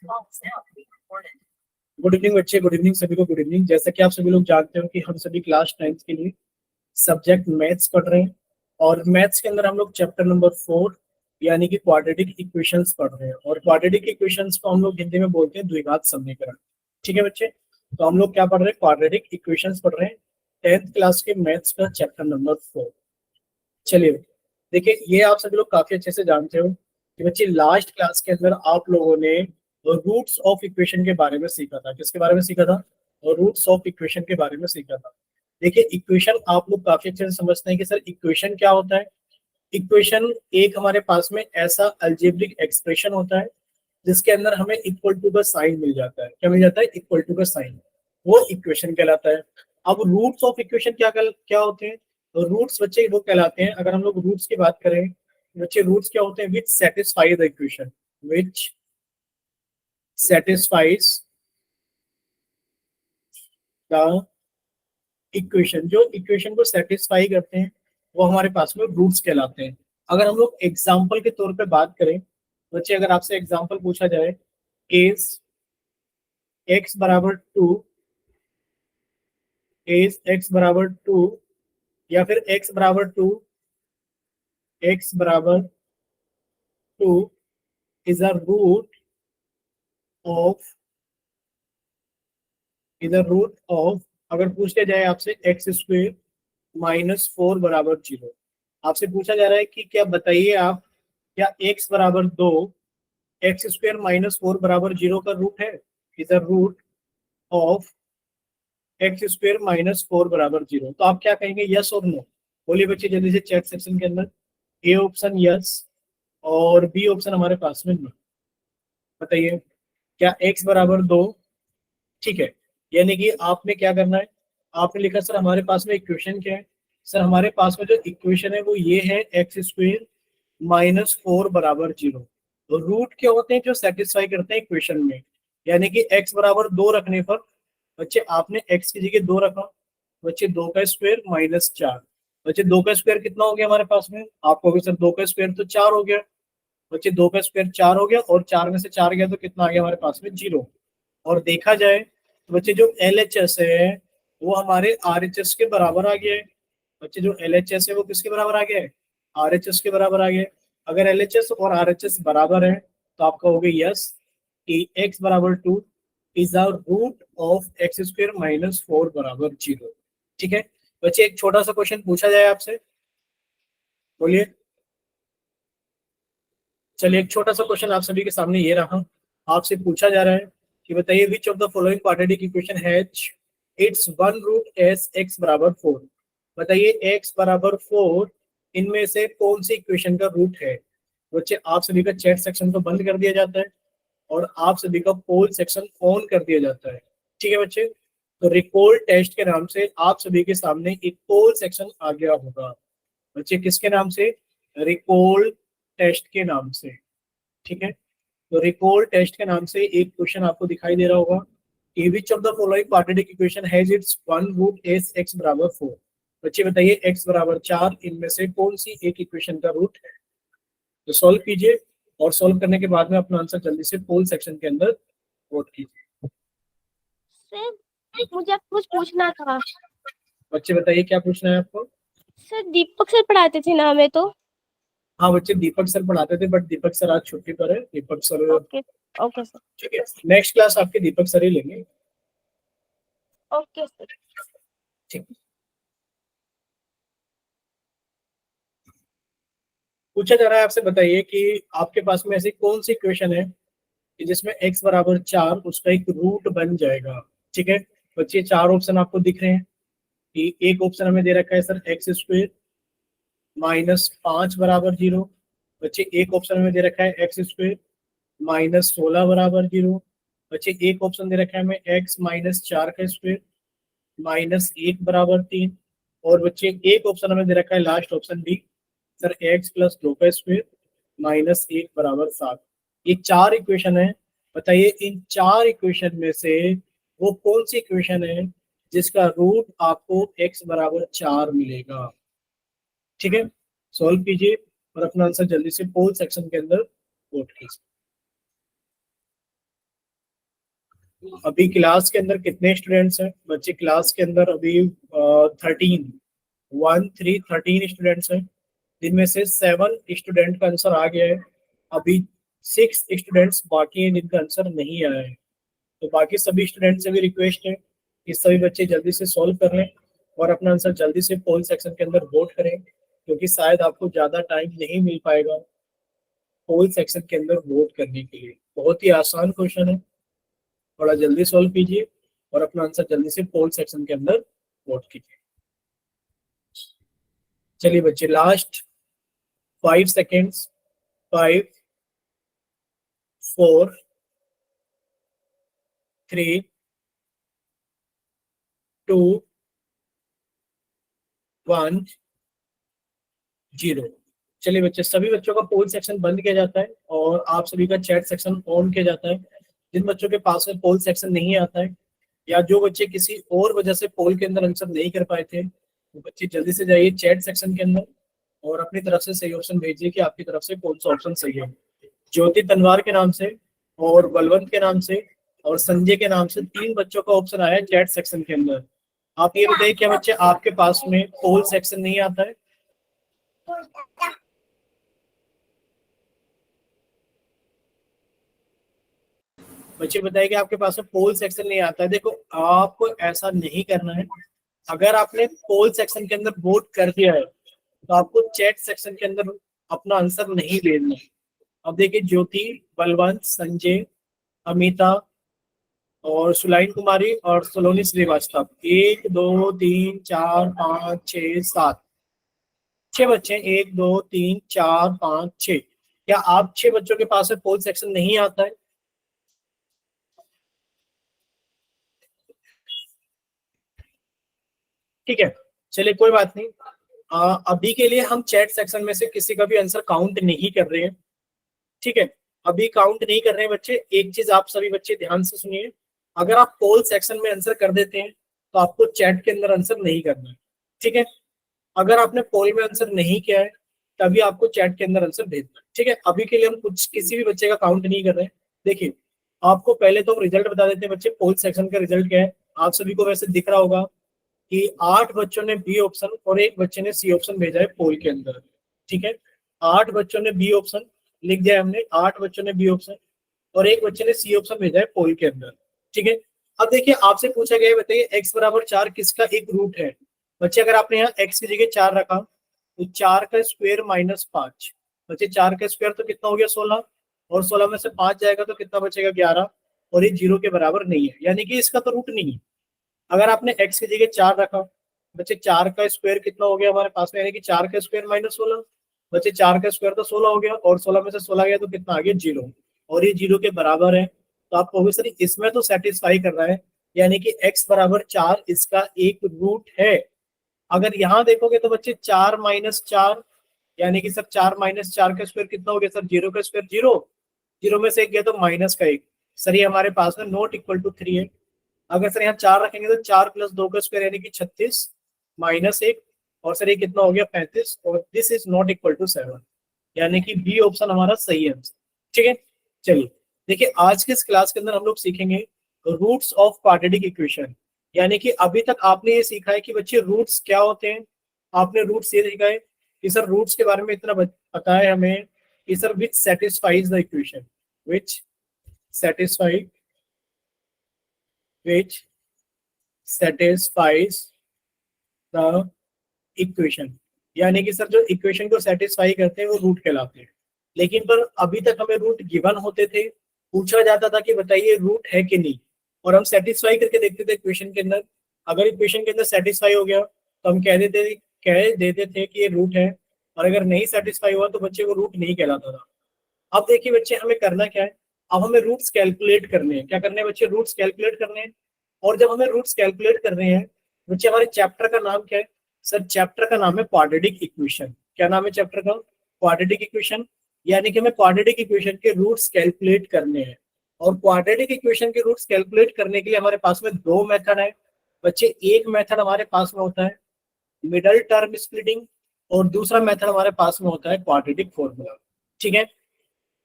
Good evening बच्चे, good evening सभी को, गुड इवनिंग। जैसा कि आप सभी लोग जानते हो कि हम सभी क्लास 10th के लिए सब्जेक्ट मैथ्स पढ़ रहे हैं और मैथ्स के अंदर हम लोग चैप्टर नंबर 4 यानी कि क्वाड्रेटिक इक्वेशंस पढ़ रहे हैं। और क्वाड्रेटिक इक्वेशंस को हम लोग हिंदी में बोलते हैं द्विघात समीकरण। ठीक है बच्चे, तो हम लोग क्या पढ़ रहे हैं? क्वाड्रेटिक इक्वेशंस पढ़ रहे हैं 10th क्लास के मैथ्स का चैप्टर नंबर 4। चलिए देखिए, ये आप सभी लोग काफी अच्छे से जानते हो कि बच्चे लास्ट क्लास के अंदर आप लोगों ने रूट्स ऑफ इक्वेशन के बारे में सीखा था। किसके बारे में सीखा था? रूट्स ऑफ इक्वेशन के बारे में सीखा था। देखिए, इक्वेशन आप लोग काफी अच्छे से समझते हैं कि सर इक्वेशन क्या होता है। इक्वेशन एक हमारे पास में ऐसा अलजेब्रिक एक्सप्रेशन होता है जिसके अंदर हमें इक्वल टू का साइन मिल जाता है। क्या मिल जाता है? इक्वल टू का साइन। वो इक्वेशन कहलाता है। अब रूट्स ऑफ इक्वेशन क्या होते हैं? तो रूट्स बच्चे वो कहलाते हैं, अगर हम लोग रूट्स की बात करें बच्चे, रूट्स क्या होते हैं? विच satisfy the equation, which satisfies the equation. जो इक्वेशन को सेटिस्फाई करते हैं वो हमारे पास में रूट्स कहलाते हैं। अगर हम लोग एग्जाम्पल के तौर पे बात करें बच्चे, अगर आपसे एग्जाम्पल पूछा जाए केस x बराबर 2, केस x बराबर 2 या फिर x बराबर 2, x बराबर 2 is a root of, is a root of, अगर पूछ लिया जाए आपसे एक्स स्क्वेयर -4 बराबर 0, आपसे पूछा जा रहा है कि क्या बताइए आप, क्या x बराबर 2 एक्स स्क्वेयर -4 बराबर 0 का रूट है? Is a root of x square -4 बराबर 0। तो आप क्या कहेंगे, यस और नो? बोलिए बच्चे जल्दी से चैट सेक्शन के अंदर। ए ऑप्शन यस और बी ऑप्शन हमारे पास में नो। बताइए, क्या x बराबर 2 ठीक है? यानी कि आपने क्या करना है, आपने लिखा सर हमारे पास में इक्वेशन क्या है। सर हमारे पास में जो इक्वेशन है वो ये है, एक्स स्क्वेयर -4 बराबर 0। तो रूट क्या होते हैं? जो सेटिस्फाई करते हैं इक्वेशन में। यानी कि x बराबर 2 रखने पर बच्चे आपने x की जगह 2 रखा, बच्चे 2 का स्क्वायर -4। बच्चे 2 का स्क्वायर कितना हो गया हमारे पास में? आपको भी सर 2 का स्क्वायर तो 4 हो गया। बच्चे 2 का स्क्वायर 4 हो गया और 4 में से 4 गया तो कितना आ गया हमारे पास में? 0। और देखा जाए तो बच्चे जो LHS है वो हमारे RHS के बराबर आ गया है। बच्चे जो LHS है वो किसके बराबर आ गया है? RHS के बराबर आ गया है। अगर LHS और RHS बराबर है तो आपका हो गया यस कि x बराबर 2 is the root of x square -4 बराबर 0। ठीक है बच्चे, एक छोटा सा क्वेश्चन पूछा जाए आपसे, बोलिए। चलिए, एक छोटा सा क्वेश्चन आप सभी के सामने ये रहा। आपसे पूछा जा रहा है कि बताइए which of the following quadratic equation has its one root as x बराबर 4। बताइए x बराबर 4 इनमें से कौन सी इक्वेशन का रूट है? बच्चे आप सभी का चैट सेक्शन को बंद कर दिया जाता है और आप सभी का पोल सेक्शन ऑन कर दिया जाता है। ठीक है बच्चे, तो रिकॉल टेस्ट के नाम से आप सभी के सामने एक पोल सेक्शन आ गया होगा। बच्चे किसके नाम से? रिकॉल टेस्ट के नाम से। ठीक है, तो रिकॉल टेस्ट के नाम से एक क्वेश्चन आपको दिखाई दे रहा होगा कि which of the following quadratic equation has its one root as x बराबर 4। बच्चे बताइए x बराबर 4 इनमें से कौन सी एक इक्वेशन का रूट है? तो सॉल्व कीजिए और सॉल्व करने के बाद में अपना आंसर जल्दी से पोल सेक्शन के अंदर वोट कीजिए। सर मुझे आपको कुछ पूछना था। बच्चे बताइए क्या पूछना है आपको? सर दीपक सर पढ़ाते थे ना हमें तो। हाँ बच्चे, दीपक सर पढ़ाते थे बट दीपक सर आज छुट्टी पर है। दीपक सर ओके ओके सर। ठीक है, नेक्स्ट क्लास आपके दीपक सर ही लेंगे। Okay sir. ठीक, पूछा जा रहा है आपसे, बताइए कि आपके पास में ऐसी कौन सी इक्वेशन है कि जिसमें x बराबर 4 उसका एक रूट बन जाएगा। ठीक है बच्चे, चार ऑप्शन आपको दिख रहे हैं कि एक ऑप्शन हमें दे रखा है सर एक्स स्क्वेयर -5 बराबर 0। बच्चे एक ऑप्शन हमें दे रखा है एक्स स्क्वेयर -16 बराबर 0। बच्चे एक ऑप्शन दे रखा है हमें x -4 का स्क्वेयर -1 बराबर 3। और बच्चे एक ऑप्शन हमें दे रखा है last option D, sir x+2 का स्क्वेयर -1 बराबर 7। ये चार इक्वेशन है। बताइए इन चार इक्वेशन में से वो कौन सी इक्वेशन है जिसका रूट आपको x बराबर 4 मिलेगा? ठीक है, सॉल्व कीजिए और अपना आंसर जल्दी से पोल सेक्शन के अंदर वोट कीजिए। अभी क्लास के अंदर कितने स्टूडेंट्स हैं बच्चे? क्लास के अंदर अभी 13 स्टूडेंट्स हैं, जिनमें से 7 स्टूडेंट का आंसर आ गया है। अभी 6 स्टूडेंट्स बाकी हैं जिनका आंसर नहीं आया है। तो बाकी सभी स्टूडेंट से भी रिक्वेस्ट है कि सभी बच्चे जल्दी से सॉल्व कर लें और अपना आंसर जल्दी से पोल सेक्शन के अंदर वोट करें, क्योंकि शायद आपको ज़्यादा टाइम नहीं मिल पाएगा पोल सेक्शन के अंदर वोट करने के लिए। बहुत ही आसान क्वेश्चन है, थोड़ा जल्दी सॉल्व कीजिए और अपना आंसर जल्दी से पोल सेक्शन के अंदर वोट कीजिए। चलिए बच्चे, लास्ट 5 सेकेंड्स। 5 4 3 2 1 0। चलिए बच्चे, सभी बच्चों का पोल सेक्शन बंद किया जाता है और आप सभी का चैट सेक्शन ऑन किया जाता है। जिन बच्चों के पास में पोल सेक्शन नहीं आता है या जो बच्चे किसी और वजह से पोल के अंदर आंसर नहीं कर पाए थे, वो बच्चे जल्दी से जाइए चैट सेक्शन के अंदर और अपनी तरफ से सही ऑप्शन भेजिए कि आपकी तरफ से कौन सा ऑप्शन सही है। ज्योति तनवार के नाम से और बलवंत के नाम से और संजय के नाम से 3 बच्चों का ऑप्शन आया है चैट सेक्शन के अंदर। आप ये बताइए क्या बच्चे आपके पास में पोल सेक्शन नहीं आता है? बच्चे बताइए कि आपके पास में पोल सेक्शन नहीं आता है। देखो, आपको ऐसा नहीं करना है। अगर आपने पोल सेक्शन के अंदर वोट कर दिया है तो आपको चैट सेक्शन के अंदर अपना आंसर नहीं भेजना है। अब देखिए, ज्योति, बलवंत, संजय, अमिता और सुलाइन कुमारी और सलोनी श्रीवास्तव, 1 2 3 4 5 6 7, 6 बच्चे। 1 2 3 4 5 6। क्या आप 6 बच्चों के पास में पोल सेक्शन नहीं आता है? ठीक है, चलिए कोई बात नहीं। अभी के लिए हम चैट सेक्शन में से किसी का भी आंसर काउंट नहीं कर रहे हैं। ठीक है, अभी काउंट नहीं कर रहे हैं बच्चे। एक चीज आप सभी बच्चे ध्यान से सुनिए, अगर आप पोल सेक्शन में आंसर कर देते हैं तो आपको चैट के अंदर आंसर नहीं करना है। ठीक है, अगर आपने पोल में आंसर नहीं किया है तभी आपको चैट के अंदर आंसर भेजना है। ठीक है, अभी के लिए हम कुछ किसी भी बच्चे का काउंट नहीं कर रहे हैं। देखिए, आपको पहले तो हम रिजल्ट बता देते हैं बच्चे। पोल सेक्शन का रिजल्ट क्या है आप सभी को वैसे दिख रहा होगा कि 8 बच्चों ने बी ऑप्शन और 1 बच्चे ने सी ऑप्शन भेजा है पोल के अंदर। ठीक है, 8 बच्चों ने बी ऑप्शन लिख दिया हमने, 8 बच्चों ने बी ऑप्शन और 1 बच्चे ने सी ऑप्शन भेजा है पोल के अंदर। ठीक है, अब देखिए आपसे पूछा गया है, बताइए x बराबर 4 किसका एक रूट है? बच्चे, अगर आपने यहाँ x की जगह 4 रखा तो 4 का स्क्वायर माइनस 5। बच्चे, 4 का स्क्वायर तो कितना हो गया 16, और 16 में से 5 जाएगा तो कितना बचेगा 11, और ये 0 के बराबर नहीं है, यानी कि इसका तो रूट नहीं है। अगर आपने x की जगह 4 रखा, बच्चे 4 का स्क्वायर कितना हो गया हमारे पास में, यानी कि 4 का स्क्वायर माइनस 16। बच्चे, 4 का स्क्वायर तो 16 हो गया और 16 में से 16 गया तो कितना आ गया 0, और ये 0 के बराबर है। तो आप कहोगे सर इसमें तो सेटिस्फाई कर रहा है, यानी कि x बराबर 4 इसका एक रूट है। अगर यहाँ देखोगे तो बच्चे 4 माइनस 4, यानी कि सर 4 माइनस 4 का स्क्वायर कितना हो गया सर 0 का स्क्वायर 0, 0 में से 1 गया तो माइनस का 1। सर ये हमारे पास में नॉट इक्वल टू 3 है। अगर सर यहाँ 4 रखेंगे तो 4 प्लस 2 का स्क्वायर यानी कि 36 माइनस 1, और सर ये कितना हो गया 35, और this is not equal to 7, यानी कि बी ऑप्शन हमारा सही है। ठीक है, चलिए देखिए, आज के इस क्लास के अंदर हम लोग सीखेंगे रूट्स ऑफ क्वाड्रेटिक इक्वेशन। यानी कि अभी तक आपने ये सीखा है कि बच्चे रूट्स क्या होते हैं। आपने रूट्स ये सीखा है कि सर रूट्स के बारे में इतना पता है हमें कि sir which satisfies the equation, which satisfy which satisfies the equation, यानी कि सर जो इक्वेशन को सेटिस्फाई करते हैं वो रूट कहलाते हैं। लेकिन पर अभी तक हमें रूट गिवन होते थे, पूछा जाता था कि बताइए रूट है कि नहीं, और हम सेटिस्फाई करके देखते थे इक्वेशन के अंदर। अगर इक्वेशन के अंदर सेटिस्फाई हो गया तो हम कह देते थे कि ये रूट है, और अगर नहीं सेटिस्फाई हुआ तो बच्चे को रूट नहीं कहलाता था। अब देखिए बच्चे, हमें करना क्या है, अब हमें रूट्स कैलकुलेट करने हैं। क्या करने हैं बच्चे? रूट्स कैलकुलेट करने हैं। और जब हमें रूट्स कैलकुलेट करने हैं बच्चे, हमारे चैप्टर का नाम क्या है? सर चैप्टर का नाम है क्वाड्रेटिक इक्वेशन। क्या नाम है चैप्टर का? Quadratic equation. यानी कि हमें क्वाड्रेटिक इक्वेशन के रूट्स कैलकुलेट करने हैं। और क्वाड्रेटिक इक्वेशन के रूट्स कैलकुलेट करने के लिए हमारे पास में 2 मेथड है बच्चे। एक मेथड हमारे पास में होता है मिडल टर्म स्प्लिटिंग, और दूसरा मेथड हमारे पास में होता है क्वाड्रेटिक फॉर्मूला। ठीक है,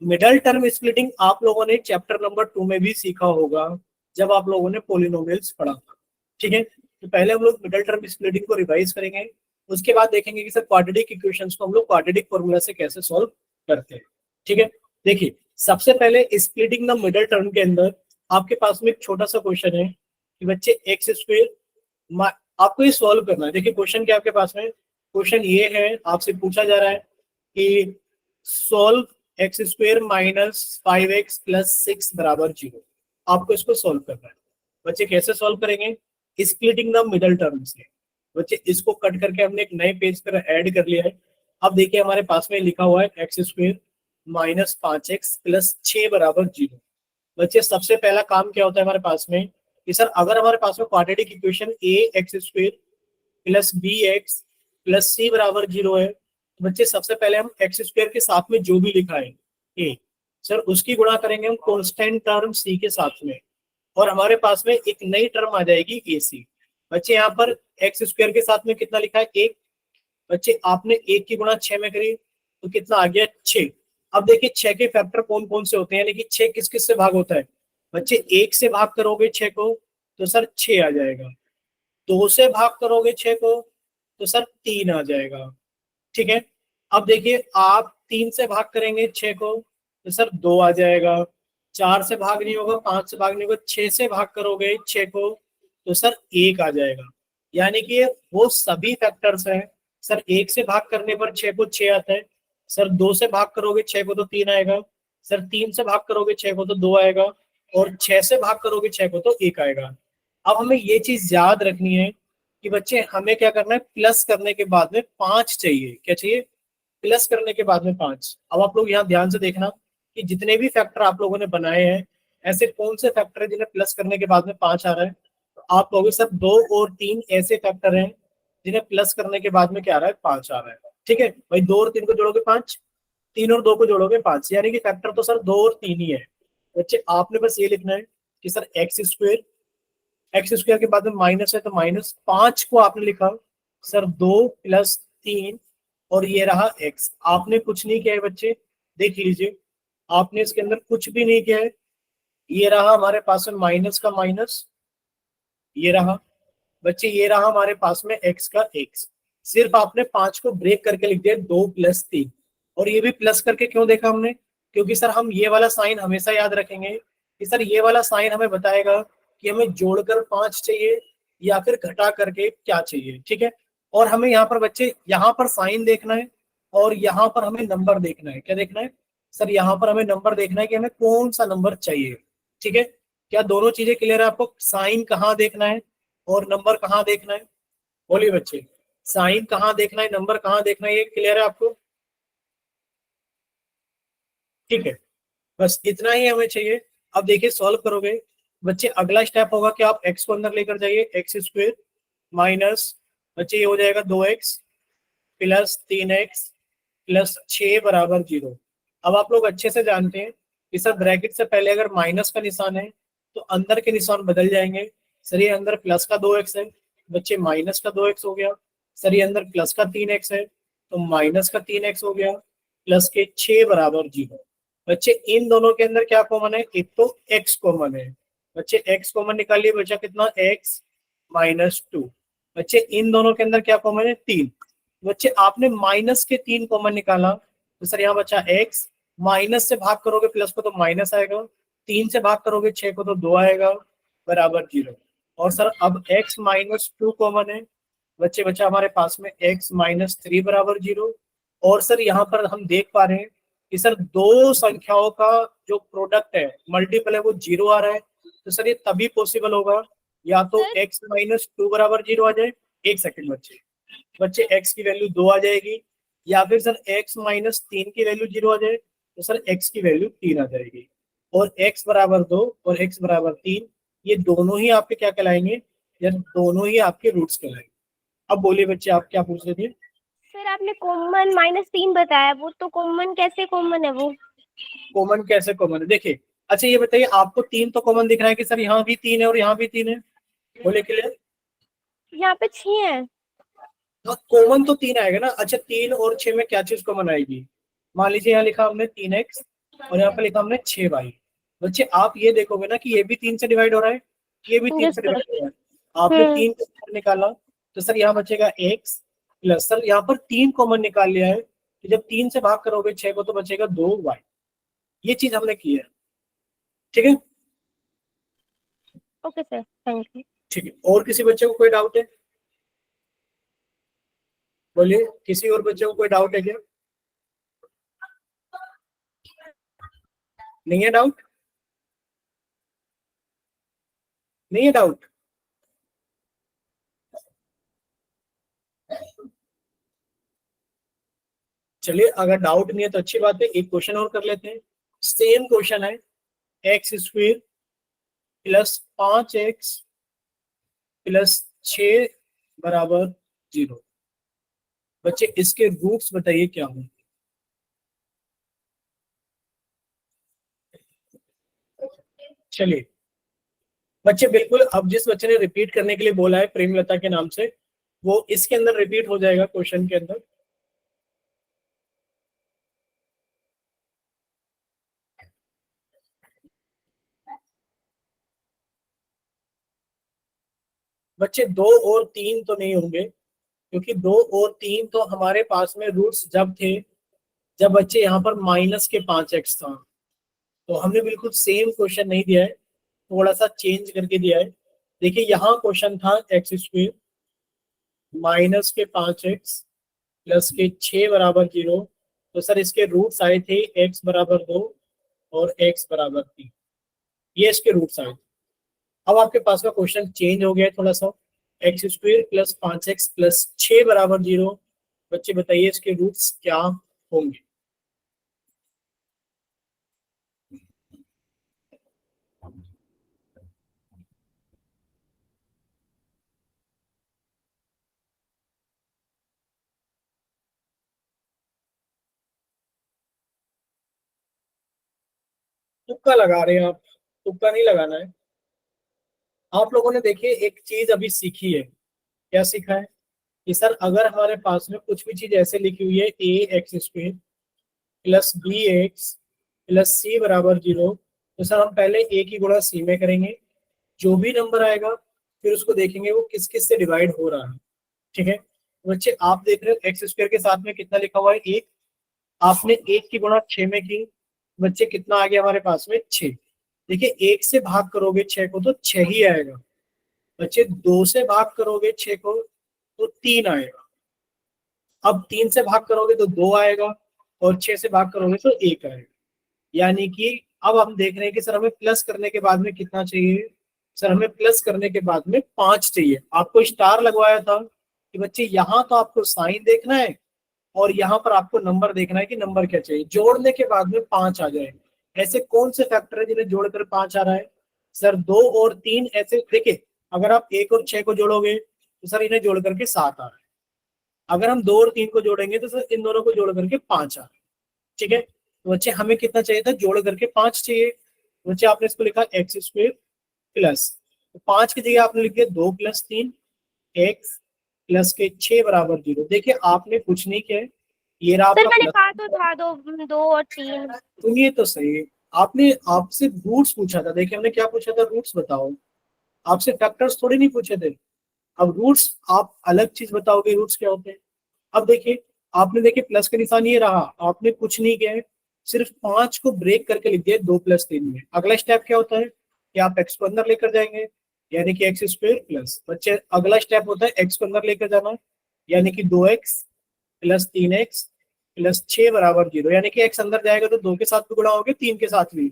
मिडल टर्म स्प्लिटिंग आप लोगों ने चैप्टर नंबर 2 में भी सीखा होगा जब आप लोगों ने पोलिनोमियल्स पढ़ा था। ठीक है, तो पहले हम लोग मिडिल टर्म स्प्लिटिंग को रिवाइज करेंगे, उसके बाद देखेंगे कि सर क्वाड्रेटिक इक्वेशंस को हम लोग क्वाड्रेटिक फॉर्मूला से कैसे सॉल्व करते हैं। ठीक है, देखिए सबसे पहले स्प्लिटिंग द मिडिल टर्म के अंदर आपके पास में एक छोटा सा क्वेश्चन है कि बच्चे एक्स स्क्वायर, आपको ये सॉल्व करना है। देखिए क्वेश्चन क्या आपके पास में, क्वेश्चन ये है, आपसे पूछा जा रहा है कि solve x square minus 5x plus 6 बराबर 0। आपको इसको सॉल्व करना है। बच्चे कैसे सॉल्व करेंगे, स्प्लिटिंग द मिडल टर्म से। बच्चे इसको कट करके हमने एक नए पेज पर ऐड कर लिया है। अब देखिए हमारे पास में लिखा हुआ है x square minus 5x plus 6 बराबर 0। बच्चे सबसे पहला काम क्या होता है हमारे पास में कि सर अगर हमारे पास में quadratic equation A X square plus B X plus C बराबर 0 है, तो बच्चे सबसे पहले हम एक्स स्क्वायर के साथ में जो भी लिखा है ए, सर उसकी गुणा करेंगे हम कांस्टेंट टर्म सी के साथ में, और हमारे पास में एक नई टर्म आ जाएगी ए सी। बच्चे यहाँ पर एक्स स्क्वायर के साथ में कितना लिखा है 1, बच्चे आपने 1 की गुणा 6 में करी तो कितना आ गया 6। अब देखिए 6 के फैक्टर कौन कौन से होते हैं, यानी कि 6 किस किस से भाग होता है। बच्चे 1 से भाग करोगे 6 को तो सर 6 आ जाएगा, 2 से भाग करोगे 6 को तो सर 3 आ जाएगा। ठीक है, अब देखिए आप 3 से भाग करेंगे 6 को तो सर 2 आ जाएगा, 4 से भाग नहीं होगा, 5 से भाग नहीं होगा, 6 से भाग करोगे 6 को तो सर 1 आ जाएगा। यानी कि वो सभी फैक्टर्स हैं। सर 1 से भाग करने पर 6 को 6 आता है, सर 2 से भाग करोगे 6 को तो 3 आएगा, सर 3 से भाग करोगे 6 को तो 2 आएगा, और 6 से भाग करोगे 6 को तो 1 आएगा। अब हमें ये चीज याद रखनी है कि बच्चे हमें क्या करना है, प्लस करने के बाद में 5 चाहिए। क्या चाहिए, प्लस करने के बाद में 5। अब आप लोग यहाँ ध्यान से देखना कि जितने भी फैक्टर आप लोगों ने बनाए हैं, ऐसे कौन से फैक्टर है जिन्हें प्लस करने के बाद में 5 आ रहा है। तो आप लोगों सब 2 और 3 ऐसे फैक्टर हैं जिन्हें प्लस करने के बाद में क्या आ रहा है, 5 आ रहा है। ठीक है भाई, 2 और 3 को जोड़ोगे 5, 3 और 2 को जोड़ोगे 5, यानी कि फैक्टर तो सर 2 और 3 ही है। बच्चे आपने बस ये लिखना है कि सर एक्स स्क्वायर के बाद में माइनस है तो माइनस 5 को आपने लिखा सर 2 प्लस 3, और ये रहा एक्स। आपने कुछ नहीं किया है बच्चे, देख लीजिए आपने इसके अंदर कुछ भी नहीं किया है। ये रहा हमारे पास में माइनस का माइनस, ये रहा बच्चे, ये रहा हमारे पास में एक्स का एक्स। सिर्फ आपने 5 को ब्रेक करके लिख दिया 2 प्लस 3, और ये भी प्लस करके क्यों देखा हमने, क्योंकि सर हम ये वाला साइन हमेशा याद रखेंगे कि सर ये वाला साइन हमें बताएगा कि हमें जोड़कर 5 चाहिए या फिर घटा करके क्या चाहिए। ठीक है, और हमें यहाँ पर बच्चे यहाँ पर साइन देखना है और यहाँ पर हमें नंबर देखना है। क्या देखना है सर, यहाँ पर हमें नंबर देखना है कि हमें कौन सा नंबर चाहिए। ठीक है, क्या दोनों चीजें क्लियर है आपको, साइन कहाँ देखना है और नंबर कहाँ देखना है, बोलिए बच्चे, साइन कहाँ देखना है नंबर कहाँ देखना है, ये क्लियर है आपको। ठीक है, बस इतना ही हमें चाहिए। अब देखिए सॉल्व करोगे बच्चे, अगला स्टेप होगा कि आप एक्स को अंदर लेकर जाइए, एक्स स्क्वायर माइनस बच्चे ये हो जाएगा 2x प्लस 3x प्लस 6 बराबर 0। अब आप लोग अच्छे से जानते हैं कि सर ब्रैकेट से पहले अगर माइनस का निशान है तो अंदर के निशान बदल जाएंगे। सर ये अंदर प्लस का 2x है, बच्चे माइनस का 2x हो गया। सर ये अंदर प्लस का 3x है तो माइनस का 3x हो गया, प्लस के 6 बराबर 0। बच्चे इन दोनों के अंदर क्या कॉमन है, एक तो x कॉमन है। बच्चे x कॉमन निकालिए, बचा कितना x माइनस 2। बच्चे इन दोनों के अंदर क्या कॉमन है, 3। बच्चे आपने माइनस के 3 कॉमन निकाला तो सर यहाँ बचा x, माइनस से भाग करोगे प्लस को तो माइनस आएगा, 3 से भाग करोगे 6 को तो 2 आएगा बराबर 0। और सर अब x माइनस 2 कॉमन है, बच्चे बचा हमारे पास में x माइनस 3 बराबर 0। और सर यहाँ पर हम देख पा रहे हैं कि सर दो संख्याओं का जो प्रोडक्ट है मल्टीपल है वो 0 आ रहा है। तो सर ये तभी पॉसिबल होगा या तो x माइनस 2 बराबर 0 आ जाए, एक सेकंड बच्चे, बच्चे x की वैल्यू 2 आ जाएगी, या फिर सर x माइनस 3 की वैल्यू 0 आ जाए तो सर x की वैल्यू 3 आ जाएगी, और x बराबर 2 और x बराबर 3 ये दोनों ही आपके क्या कहलाएंगे, या दोनों ही आपके रूट्स कहलाएंगे। अब बोलिए बच्चे आप क्या पूछ रहे थे। सर आपने कॉमन -3 बताया, वो तो कॉमन कैसे कॉमन है वो। कॉमन कैसे कॉमन है, देखिए अच्छा ये बताइए आपको 3 तो कॉमन दिख रहा है कि सर यहाँ भी 3 है और यहाँ भी 3 है, बोले क्लियर। यहाँ पे 6 है। कॉमन तो 3 आएगा ना। अच्छा 3 और 6 में क्या चीज कॉमन आएगी, मान लीजिए यहाँ लिखा हमने 3x और यहाँ पे लिखा हमने 6y। बच्चे आप ये देखोगे ना कि ये भी 3 से डिवाइड हो रहा है, ये भी 3 Yes, से sir. डिवाइड हो रहा है। आपने हम्म 3 कॉमन निकाला तो सर यहाँ बचेगा x प्लस, सर यहाँ पर 3 कॉमन निकाल लिया है, तो जब 3 से भाग करोगे 6 को तो बचेगा 2y। ये चीज हमने की है, ठीक है। Okay, sir. Thank you. ठीक है, और किसी बच्चे को कोई डाउट है? बोलिए, किसी और बच्चे को कोई डाउट है क्या? नहीं है डाउट? नहीं है डाउट? चलिए, अगर डाउट नहीं है तो अच्छी बात है, एक क्वेश्चन और कर लेते हैं। सेम क्वेश्चन है, x square plus 5x plus 6 बराबर 0। बच्चे इसके रूट्स बताइए क्या होंगे। चलिए बच्चे, बिल्कुल, अब जिस बच्चे ने रिपीट करने के लिए बोला है प्रेमलता के नाम से, वो इसके अंदर रिपीट हो जाएगा क्वेश्चन के अंदर। बच्चे 2 और 3 तो नहीं होंगे, क्योंकि 2 और 3 तो हमारे पास में रूट्स जब थे, जब बच्चे यहाँ पर -5x था। तो हमने बिल्कुल सेम क्वेश्चन नहीं दिया है, थोड़ा सा चेंज करके दिया है। देखिए, यहाँ क्वेश्चन था एक्स स्क्वेयर -5x प्लस के 6 बराबर 0। तो सर इसके रूट्स आए थे x बराबर 2 और x बराबर 3, ये इसके रूट्स आए थे। अब आपके पास का क्वेश्चन चेंज हो गया है थोड़ा सा, x square plus 5x plus 6 बराबर 0। बच्चे बताइए इसके रूट्स क्या होंगे। तुक्का लगा रहे हैं आप, तुक्का नहीं लगाना है। आप लोगों ने देखिए एक चीज अभी सीखी है, क्या सीखा है कि सर अगर हमारे पास में कुछ भी चीज ऐसे लिखी हुई है A X square plus B X plus C बराबर 0, तो सर हम पहले ए की गुणा सी में करेंगे, जो भी नंबर आएगा फिर उसको देखेंगे वो किस किस से डिवाइड हो रहा है, ठीक है। तो बच्चे आप देख रहे हो एक्स स्क्वायर के साथ में कितना लिखा हुआ है, एक। आपने एक की गुणा 6 में की, बच्चे कितना आ गया हमारे पास में, 6। देखिए, एक से भाग करोगे 6 को तो 6 ही आएगा। बच्चे, 2 से भाग करोगे 6 को तो 3 आएगा। अब 3 से भाग करोगे तो 2 आएगा, और 6 से भाग करोगे तो 1 आएगा। यानी कि अब हम देख रहे हैं कि सर हमें प्लस करने के बाद में कितना चाहिए। सर हमें प्लस करने के बाद में 5 चाहिए। आपको स्टार लगवाया था कि बच्चे यहाँ तो आपको साइन देखना है, और यहाँ पर आपको नंबर देखना है कि नंबर क्या चाहिए। जोड़ने के बाद में 5 आ जाए। ऐसे कौन से फैक्टर है जिन्हें जोड़कर 5 आ रहा है? सर 2 और 3 ऐसे। देखिए, अगर आप 1 और 6 को जोड़ोगे तो सर इन्हें जोड़ करके 7 आ रहा है। अगर हम 2 और 3 को जोड़ेंगे तो सर इन दोनों को जोड़ करके 5 आ रहा है, ठीक है। तो बच्चे हमें कितना चाहिए था, जोड़ करके 5 चाहिए। तो बच्चे आपने इसको लिखा एक्स स्क्वेयर प्लस, तो 5 की जगह आपने लिख दिया 2 प्लस 3 एक्स प्लस के 6 बराबर 0। देखिए, आपने कुछ नहीं किया है, ये रहा सर आपका मैंने प्लस। कहा तो था 2 और 3। सुनिए तो सही, आपने आपसे रूट्स पूछा था। देखिए, हमने क्या पूछा था, रूट्स बताओ। आपसे फैक्टर्स थोड़ी नहीं पूछे थे। अब रूट्स आप अलग चीज बताओगे, रूट्स क्या होते हैं। अब देखिए, आपने देखिए प्लस का निशान ये रहा, आपने कुछ नहीं किया है, सिर्फ 5 को ब्रेक करके लिख दिया 2 प्लस 3 में। अगला स्टेप क्या होता है कि आप एक्स को अंदर लेकर जाएंगे, यानी कि एक्स स्क्वेयर प्लस। बच्चे, अगला स्टेप होता है एक्स को अंदर लेकर जाना, यानी कि 2x प्लस 3x प्लस 6 बराबर 0। यानी कि एक्स अंदर जाएगा तो 2 के साथ भी गुणा होगे, 3 के साथ भी।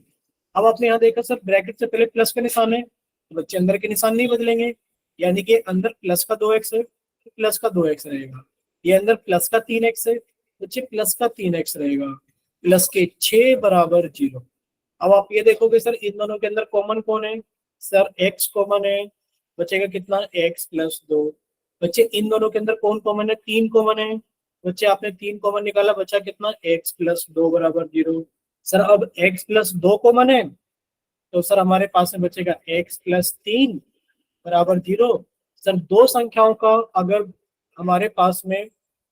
अब आपने यहाँ देखा सर ब्रैकेट से पहले प्लस का निशान है, तो बच्चे अंदर के निशान नहीं बदलेंगे, यानी कि अंदर प्लस का 2x है तो प्लस का 2x रहेगा। ये अंदर प्लस का 3x है, बच्चे प्लस का 3x रहेगा, प्लस के 6 बराबर 0। अब आप ये देखोगे सर इन दोनों के अंदर कॉमन कौन है, सर x कॉमन है, बचेगा कितना, x प्लस 2। बच्चे, इन दोनों के अंदर कौन कॉमन है, 3 कॉमन है। बच्चे, आपने 3 कॉमन निकाला, बचा कितना, x प्लस 2 बराबर 0। सर अब x प्लस 2 कॉमन है, तो सर हमारे पास में बचेगा x प्लस 3 बराबर 0। सर दो संख्याओं का अगर हमारे पास में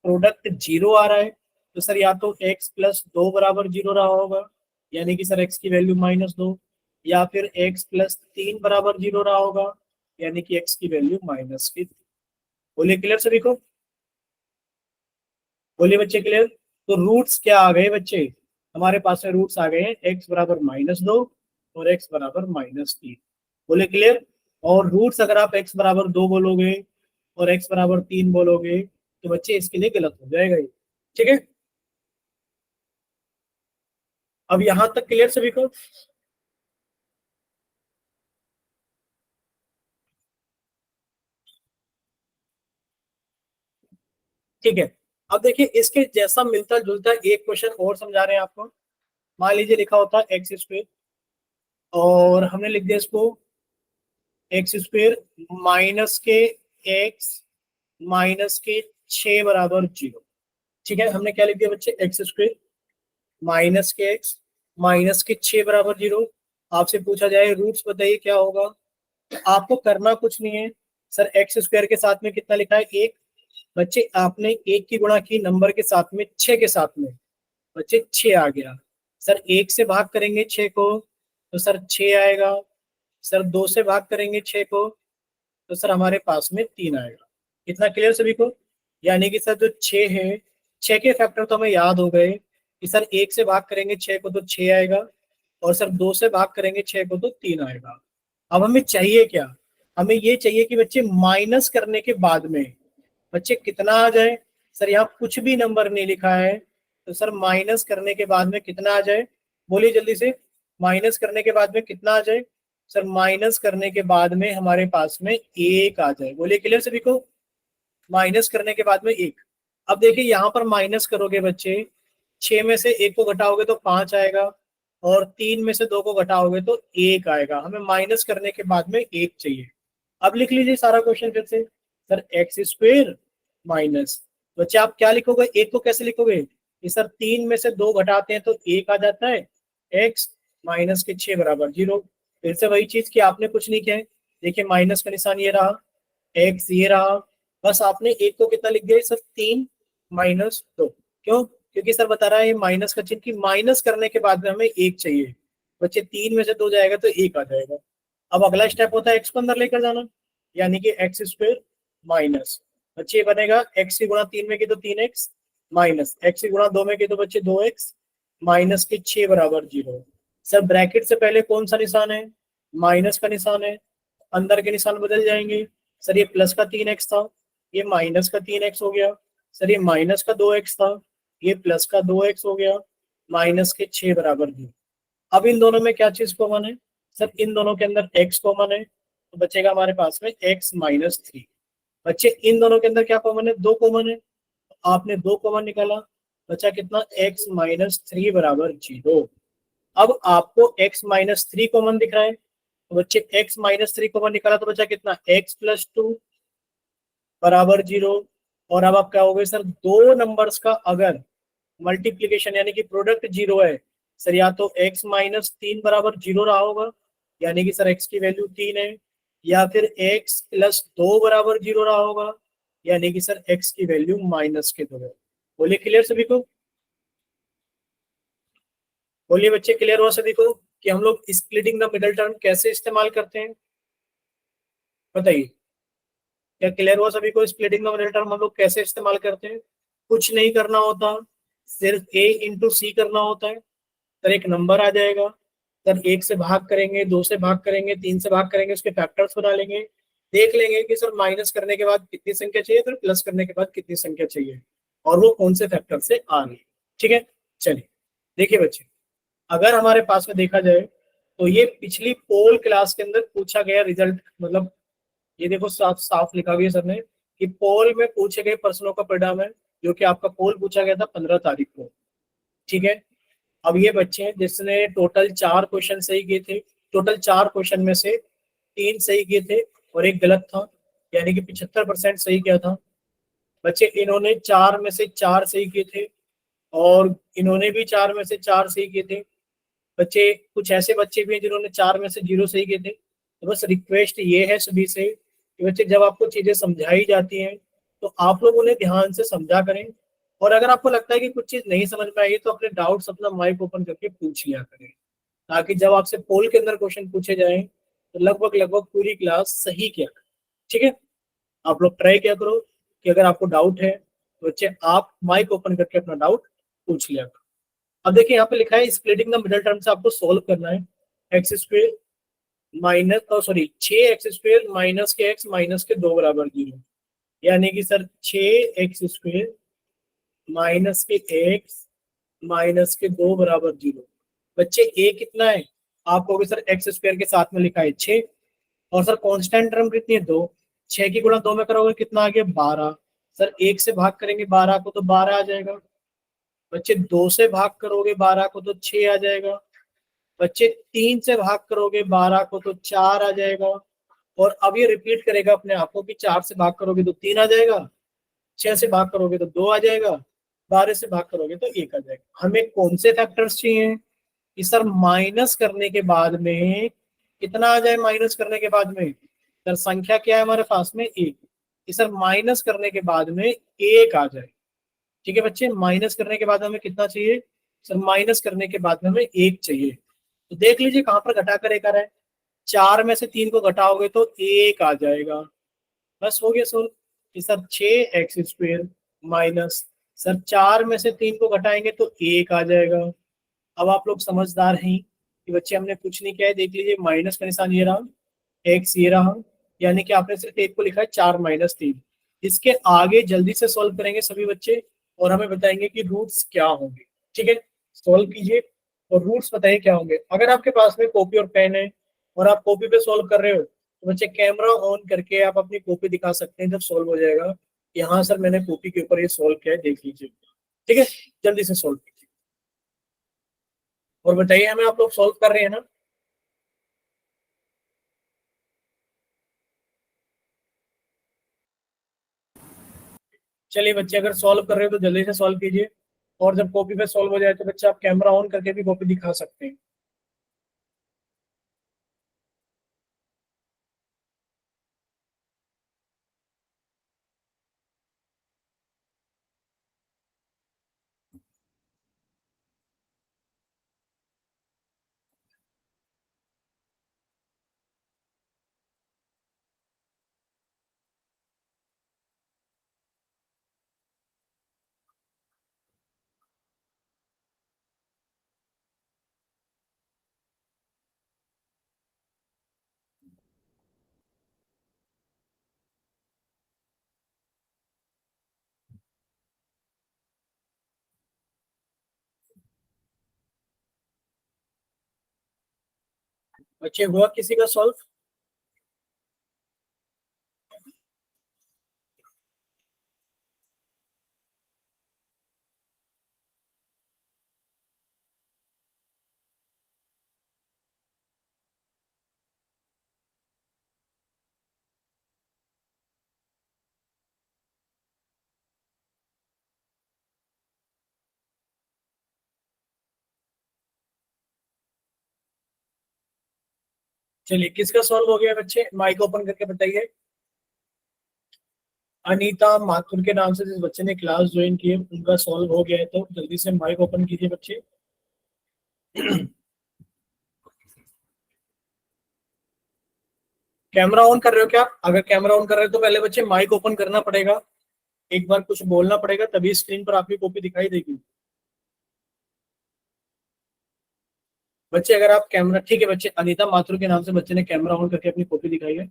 प्रोडक्ट 0 आ रहा है, तो सर या तो x प्लस 2 बराबर 0 रहा होगा, यानी कि सर x की वैल्यू -2, या फिर x प्लस 3 बराबर 0 रहा होगा, यानी कि x की वैल्यू माइनस की। बोलिए क्लियर सभी को? बोलिए बच्चे क्लियर? तो रूट्स क्या आ गए बच्चे? हमारे पास में रूट्स आ गए हैं x बराबर -2 और x बराबर -3। बोले क्लियर? और रूट्स अगर आप x बराबर 2 बोलोगे और x बराबर 3 बोलोगे तो बच्चे इसके लिए गलत हो जाएगा ये। ठीक है, अब यहां तक क्लियर सभी को? ठीक है, अब देखिए इसके जैसा मिलता जुलता एक क्वेश्चन और समझा रहे हैं आपको। मान लीजिए लिखा होता है एक्स स्क्वेयर और हमने लिख दिया इसको एक्स स्क्वेयर माइनस के एक्स माइनस के 6 बराबर 0। ठीक है, हमने क्या लिख दिया बच्चे? एक्स स्क्वेयर माइनस के एक्स माइनस के 6 बराबर 0। आपसे पूछा जाए रूट्स बताइए क्या होगा, तो आपको करना कुछ नहीं है। सर एक्स स्क्वायर के साथ में कितना लिखा है? एक। बच्चे आपने एक की गुणा की नंबर के साथ में 6 के साथ में, बच्चे 6 आ गया। सर एक से भाग करेंगे 6 को तो सर 6 आएगा। सर दो से भाग करेंगे 6 को तो सर हमारे पास में 3 आएगा। इतना क्लियर सभी को? यानी कि सर जो 6 है, 6 के फैक्टर तो हमें याद हो गए कि सर एक से भाग करेंगे 6 को तो 6 आएगा और सर दो से भाग करेंगे 6 को तो 3 आएगा। अब हमें चाहिए क्या? हमें ये चाहिए कि बच्चे माइनस करने के बाद में बच्चे कितना आ जाए। सर यहाँ कुछ भी नंबर नहीं लिखा है तो सर माइनस करने के बाद में कितना आ जाए? बोलिए जल्दी से, माइनस करने के बाद में कितना आ जाए? सर माइनस करने के बाद में हमारे पास में एक आ जाए। बोलिए क्लियर सभी को? माइनस करने के बाद में एक। अब देखिए यहाँ पर माइनस करोगे बच्चे, 6 में से एक को घटाओगे तो 5 आएगा और 3 में से 2 को घटाओगे तो 1 आएगा। हमें माइनस करने के बाद में एक चाहिए। अब लिख लीजिए सारा क्वेश्चन फिर से। सर एक्स स्क्वेयर माइनस, बच्चे आप क्या लिखोगे? एक को कैसे लिखोगे कि सर 3 में से 2 घटाते हैं तो 1 आ जाता है, एक्स माइनस के 6 बराबर 0। फिर से वही चीज कि आपने कुछ नहीं किया है। देखिए माइनस का निशान ये रहा, एक्स ये रहा, बस आपने एक को कितना लिख दिया सर? 3 -2। क्यों? क्योंकि सर बता रहा है ये माइनस का चिन्ह, कि माइनस करने के बाद में हमें एक चाहिए। बच्चे 3 में से 2 जाएगा तो 1 आ जाएगा। अब अगला स्टेप होता है एक्स को अंदर लेकर जाना, यानी कि एक्स स्क्वेयर माइनस, बच्चे ये बनेगा एक्स की गुणा 3 में की तो 3x माइनस एक्स की गुणा 2 में की तो बच्चे 2x माइनस के 6 बराबर 0। सर ब्रैकेट से पहले कौन सा निशान है? माइनस का निशान है, अंदर के निशान बदल जाएंगे। सर ये प्लस का 3x था, ये माइनस का 3x हो गया। सर ये माइनस का 2x था, ये प्लस का 2x हो गया, माइनस के 6 बराबर 0। अब इन दोनों में क्या चीज कॉमन है? सर इन दोनों के अंदर x कॉमन है तो बचेगा हमारे पास में x -3। बच्चे इन दोनों के अंदर क्या कॉमन है? 2 कॉमन है, आपने 2 कॉमन निकाला, बचा कितना? x -3 बराबर 0। अब आपको x -3 कॉमन दिख रहा है तो बच्चे x -3 कॉमन निकाला तो बचा कितना? x +2 बराबर 0। और अब आप क्या हो गए सर? दो नंबर्स का अगर मल्टीप्लीकेशन यानी कि प्रोडक्ट 0 है सर, या तो x -3 बराबर 0 रहा होगा, यानी कि सर x की वैल्यू 3 है, या फिर x +2 बराबर 0 रहा होगा, यानी कि सर x की वैल्यू -2 है। बोलिए क्लियर सभी को? बोलिए बच्चे क्लियर हुआ सभी को कि हम लोग स्प्लिटिंग द मिडल टर्म कैसे इस्तेमाल करते हैं? बताइए, क्या क्लियर हुआ सभी को? स्प्लिटिंग द मिडल टर्म हम लोग कैसे इस्तेमाल करते हैं? कुछ नहीं करना होता, सिर्फ a इंटू सी करना होता है। सर एक नंबर आ जाएगा, सर एक से भाग करेंगे, दो से भाग करेंगे, तीन से भाग करेंगे, उसके फैक्टर्स बना लेंगे, देख लेंगे कि सर माइनस करने के बाद कितनी संख्या चाहिए, फिर प्लस करने के बाद कितनी संख्या चाहिए और वो कौन से फैक्टर से आ रही है। ठीक है, चलिए देखिए बच्चे, अगर हमारे पास में देखा जाए तो ये पिछली पोल क्लास के अंदर पूछा गया रिजल्ट, मतलब ये देखो साफ साफ लिखा गया सर ने कि पोल में पूछे गए प्रश्नों का परिणाम है, जो कि आपका पोल पूछा गया था 15 तारीख को। ठीक है, अब ये बच्चे हैं जिसने टोटल 4 क्वेश्चन सही किए थे, टोटल 4 क्वेश्चन में से 3 सही किए थे और एक गलत था, यानी कि 75% सही किया था। बच्चे इन्होंने 4 में से 4 सही किए थे और इन्होंने भी 4 में से 4 सही किए थे। बच्चे कुछ ऐसे बच्चे भी हैं जिन्होंने 4 में से 0 सही किए थे। तो बस रिक्वेस्ट ये है सभी से कि बच्चे जब आपको चीजें समझाई जाती हैं तो आप लोग उन्हें ध्यान से समझा करें, और अगर आपको लगता है कि कुछ चीज नहीं समझ में आई तो अपने डाउट्स अपना माइक ओपन करके पूछ लिया करें, ताकि जब आपसे पोल के अंदर क्वेश्चन पूछे जाएं तो लगभग लगभग पूरी क्लास सही किया करें। ठीक है, आप लोग ट्राई क्या करो कि अगर आपको डाउट है तो बच्चे आप माइक ओपन करके अपना डाउट पूछ लिया करो। अब देखिए यहाँ पे लिखा है स्प्लिटिंग द मिडल टर्म से आपको सोल्व करना है। X square minus sorry 6x² minus के एक्स माइनस के 2 बराबर 0, यानी कि सर 6x² माइनस के एक्स माइनस के 2 बराबर 0। बच्चे ए कितना है, आप कहोगे सर x² के साथ में लिखा है 6, और सर कांस्टेंट टर्म कितनी है 2, 6 की गुणा 2 में करोगे कितना आ गया 12। सर 1 से भाग करेंगे 12 को तो 12 आ जाएगा। बच्चे 2 से भाग करोगे 12 को तो 6 आ जाएगा। बच्चे 3 से भाग करोगे 12 को तो 4 आ जाएगा। और अब ये रिपीट करेगा अपने आप को कि 4 से भाग करोगे तो 3 आ जाएगा, 6 से भाग करोगे तो 2 आ जाएगा, 12 से भाग करोगे तो 1 आ जाएगा। हमें कौन से फैक्टर्स चाहिए कि सर माइनस करने के बाद में कितना आ जाए, माइनस करने के बाद में सर संख्या क्या है हमारे पास में 1, कि सर माइनस करने के बाद में 1 आ जाए। ठीक है बच्चे, माइनस करने के बाद हमें कितना चाहिए, सर माइनस करने के बाद में हमें 1 चाहिए। तो देख लीजिए कहां पर घटा कर 1 आ रहा है, 4 में से 3 को घटाओगे तो 1 आ जाएगा। बस हो गया सोल्व कि सर 6x² माइनस सर 4 में से 3 को घटाएंगे तो 1 आ जाएगा। अब आप लोग समझदार हैं कि बच्चे हमने कुछ नहीं किया है, देख लीजिए माइनस का निशान ये रहा, एक्स ये रहा, यानी कि आपने सिर्फ एक को लिखा है 4 माइनस 3। इसके आगे जल्दी से सॉल्व करेंगे सभी बच्चे और हमें बताएंगे कि रूट्स क्या होंगे। ठीक है, सॉल्व कीजिए और रूट्स बताइए क्या होंगे। अगर आपके पास में कॉपी और पेन है और आप कॉपी पे सॉल्व कर रहे हो तो बच्चे कैमरा ऑन करके आप अपनी कॉपी दिखा सकते हैं जब सॉल्व हो जाएगा। यहाँ सर मैंने कॉपी के ऊपर ये सॉल्व किया है, देख लीजिए। ठीक है, जल्दी से सॉल्व कीजिए और बताइए हमें आप लोग सॉल्व कर रहे हैं ना। चलिए बच्चे, अगर सॉल्व कर रहे हो तो जल्दी से सॉल्व कीजिए और जब कॉपी पे सॉल्व हो जाए तो बच्चे आप कैमरा ऑन करके भी कॉपी दिखा सकते हैं। बच्चे हुआ किसी का सॉल्व? चलिए किसका सॉल्व हो गया बच्चे, माइक ओपन करके बताइए। अनीता माथुर के नाम से जिस बच्चे ने क्लास ज्वाइन की है उनका सॉल्व हो गया है, तो जल्दी से माइक ओपन कीजिए बच्चे। कैमरा ऑन कर रहे हो क्या? अगर कैमरा ऑन कर रहे हो तो पहले बच्चे माइक ओपन करना पड़ेगा, एक बार कुछ बोलना पड़ेगा तभी स्क्रीन पर आपकी कॉपी दिखाई देगी। बच्चे अगर आप कैमरा, ठीक है बच्चे, अनीता माथुर के नाम से बच्चे ने कैमरा ऑन करके अपनी कॉपी दिखाई है।